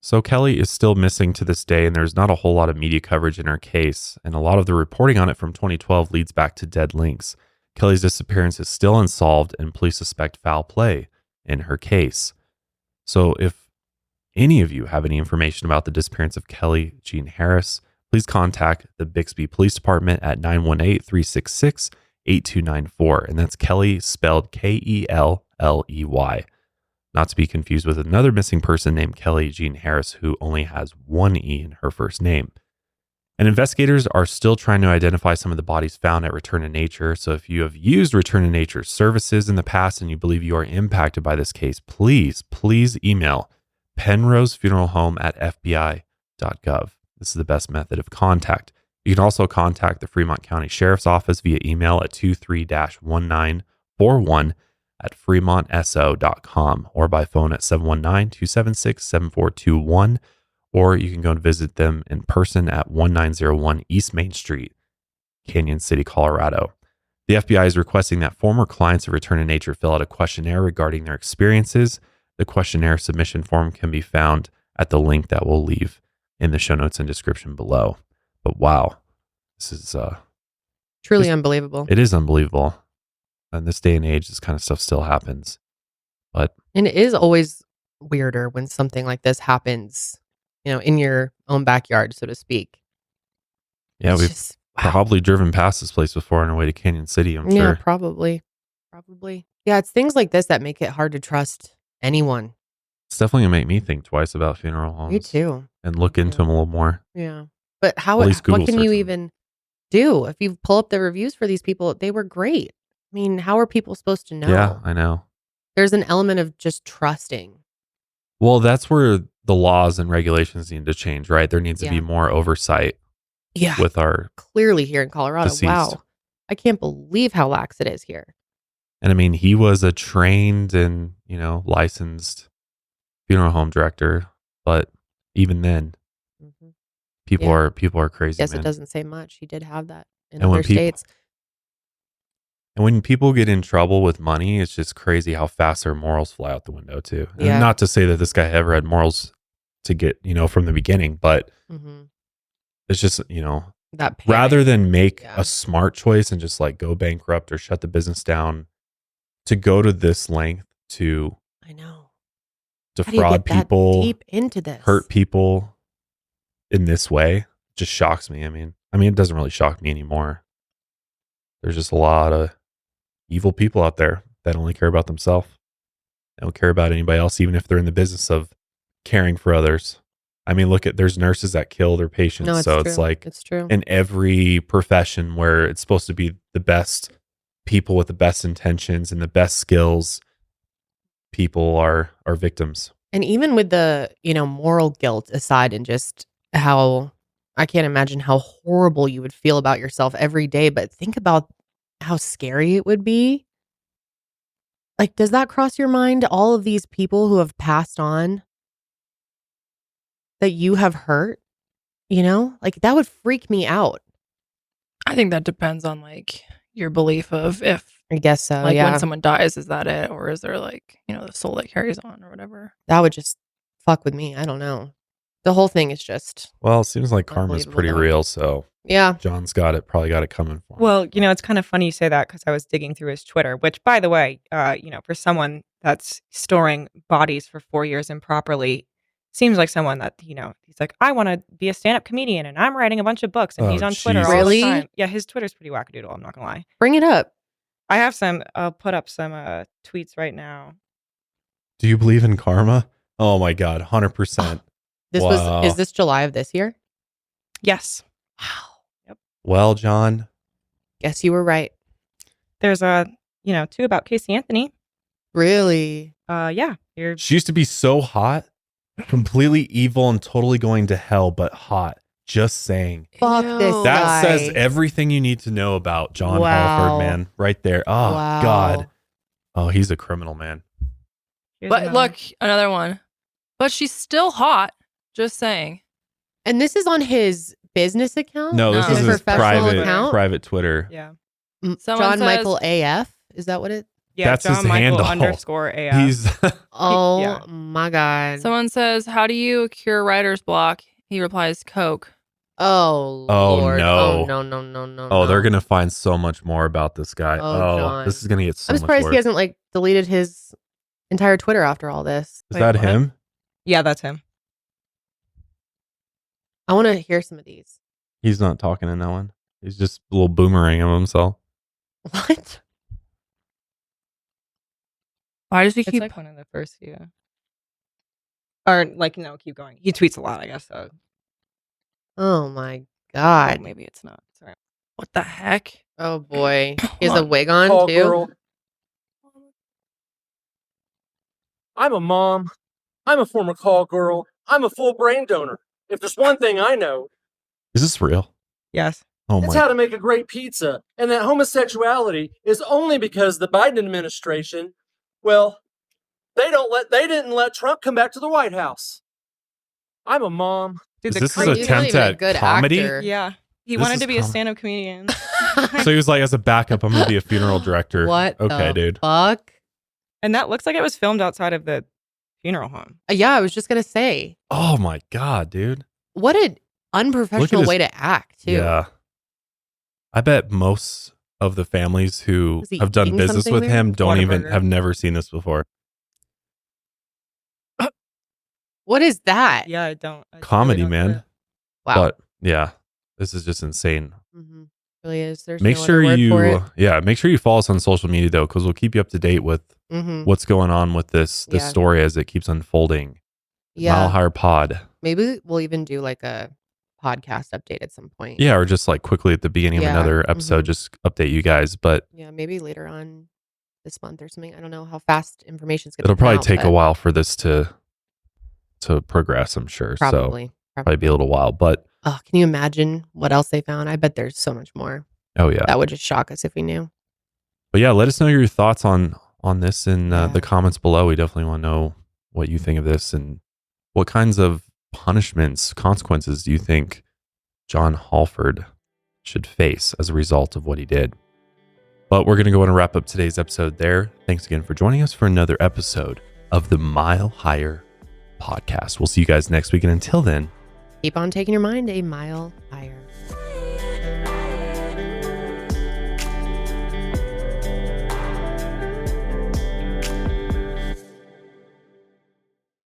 So Kelley is still missing to this day, and there's not a whole lot of media coverage in her case. And a lot of the reporting on it from 2012 leads back to dead links. Kelley's disappearance is still unsolved, and police suspect foul play in her case. So if any of you have any information about the disappearance of Kelley Jean Harris, please contact the Bixby Police Department at 918-366-8294. And that's Kelley spelled Kelley. Not to be confused with another missing person named Kelley Jean Harris, who only has 1 E in her first name. And investigators are still trying to identify some of the bodies found at Return to Nature. So if you have used Return to Nature services in the past and you believe you are impacted by this case, please email penrose-funeral-home at fbi.gov. This is the best method of contact. You can also contact the Fremont County Sheriff's Office via email at 23-1941@fremontso.com or by phone at 719-276-7421. Or you can go and visit them in person at 1901 East Main Street, Canyon City, Colorado. The FBI is requesting that former clients of Return to Nature fill out a questionnaire regarding their experiences. The questionnaire submission form can be found at the link that we'll leave in the show notes and description below. But wow, this is truly unbelievable. It is unbelievable. In this day and age, this kind of stuff still happens. And it is always weirder when something like this happens, in your own backyard, so to speak. Yeah, we've probably driven past this place before on our way to Canyon City, I'm sure. Yeah, probably. Yeah, it's things like this that make it hard to trust anyone. It's definitely gonna make me think twice about funeral homes. Me too. And look into them a little more. Yeah. But At least Google what can search you 'em. even do? If you pull up the reviews for these people, they were great. I mean, how are people supposed to know? Yeah, I know. There's an element of just trusting. Well, that's where the laws and regulations need to change, right? There needs to be Yeah. more oversight. Yeah. With our Clearly here in Colorado. deceased. Wow. I can't believe how lax it is here. And I mean, he was a trained and, licensed funeral home director, but even then, people Yeah. are crazy, Guess man. it doesn't say much. He did have that in And when other people- states. And when people get in trouble with money, it's just crazy how fast their morals fly out the window too. And Yeah. not to say that this guy ever had morals to get, from the beginning, but it's just, That rather than make a smart choice and just like go bankrupt or shut the business down, to go to this length to I know. defraud people, deep into this? hurt people in this way just shocks me. I mean, it doesn't really shock me anymore. There's just a lot of evil people out there that only care about themselves. They don't care about anybody else, even if they're in the business of caring for others. I mean, there's nurses that kill their patients. No, it's so true. it's like It's true. in every profession where it's supposed to be the best people with the best intentions and the best skills, people are victims. And even with the, moral guilt aside and just how I can't imagine how horrible you would feel about yourself every day, but think about how scary it would be. Like, does that cross your mind? All of these people who have passed on that you have hurt, like that would freak me out. I think that depends on like your belief of if I guess so. like yeah. when someone dies, is that it? Or is there like, the soul that carries on or whatever? That would just fuck with me. I don't know. The whole thing is just Well, it seems like karma's Unbelievable, pretty though. real. So Yeah. John's probably got it coming for him. Well, it's kind of funny you say that because I was digging through his Twitter, which, by the way, for someone that's storing bodies for 4 years improperly, seems like someone that, he's like, I want to be a stand-up comedian and I'm writing a bunch of books and Oh, he's on Twitter all Really? the time. Yeah, his Twitter's pretty wackadoodle, I'm not going to lie. Bring it up. I have I'll put up some tweets right now. Do you believe in karma? Oh my God, 100%. Is this July of this year? Yes. Well, John, Guess you were right. There's two about Casey Anthony. Really? Yeah. she used to be so hot, completely evil and totally going to hell, but hot. Just saying. Fuck this That guy. says everything you need to know about John Hallford, man. Right there. Oh, Wow. God. Oh, he's a criminal, man. But look, another one. But she's still hot. Just saying. And this is on his business account? No, this is his private Twitter. Yeah. Someone John says- Michael AF? Is that what it? Yeah, That's John his Michael handle. _AF. He's Oh Yeah. my God. Someone says, how do you cure writer's block? He replies, Coke. Oh, Oh, Lord. no. Oh, no. Oh, they're gonna find so much more about this guy. Oh, John. This is gonna get so I'm much surprised worse. he hasn't like deleted his entire Twitter after all this. Is that what? him? Yeah, that's him. I want to hear some of these. He's not talking in that one. He's just a little boomerang of himself. What? Why does he It's keep... like one of the first few. Or like, no, keep going. He tweets a lot, I guess. So Oh my God. maybe it's not. Sorry. What the heck? Oh boy. He has Come a on, wig on call too. girl. I'm a mom. I'm a former call girl. I'm a full brain donor. If there's one thing I know, Is this real? Yes. Oh it's my. how to make a great pizza. And that homosexuality is only because the Biden administration, well, they didn't let Trump come back to the White House. I'm a mom. Dude, Is the this his crazy- attempt at good comedy? actor. Yeah. He This wanted is to be a com- stand-up comedian. So he was like, as a backup, I'm gonna be a funeral director. What Okay, the dude. fuck? And that looks like it was filmed outside of the funeral home. Yeah, I was just gonna say, Oh my God, dude. what an unprofessional his- way to act too. Yeah. I bet most of the families who Was he have done eating business something with there? him don't even Whataburger. have never seen this before. What is that? Yeah, I don't. I Comedy, really don't get man. it. Wow. But yeah, this is just insane. Mhm. really is. There's Make no sure other word for it. Make sure you follow us on social media though, because we'll keep you up to date with what's going on with this Yeah. story as it keeps unfolding. Mile Higher Pod. Maybe we'll even do like a podcast update at some point. Yeah, or just like quickly at the beginning of Yeah. another episode, just update you guys. But Yeah, maybe later on this month or something. I don't know how fast information's going to it'll come probably out, take a but while for this to progress, I'm sure. Probably. So probably be a little while. But Oh, can you imagine what else they found? I bet there's so much more. oh yeah. That would just shock us if we knew. But yeah, let us know your thoughts on this in the comments below. We definitely want to know what you think of this and what kinds of punishments, consequences do you think John Hallford should face as a result of what he did. But we're going to go and wrap up today's episode there. Thanks again for joining us for another episode of the Mile Higher podcast. We'll see you guys next week. And until then, Keep on taking your mind a mile higher.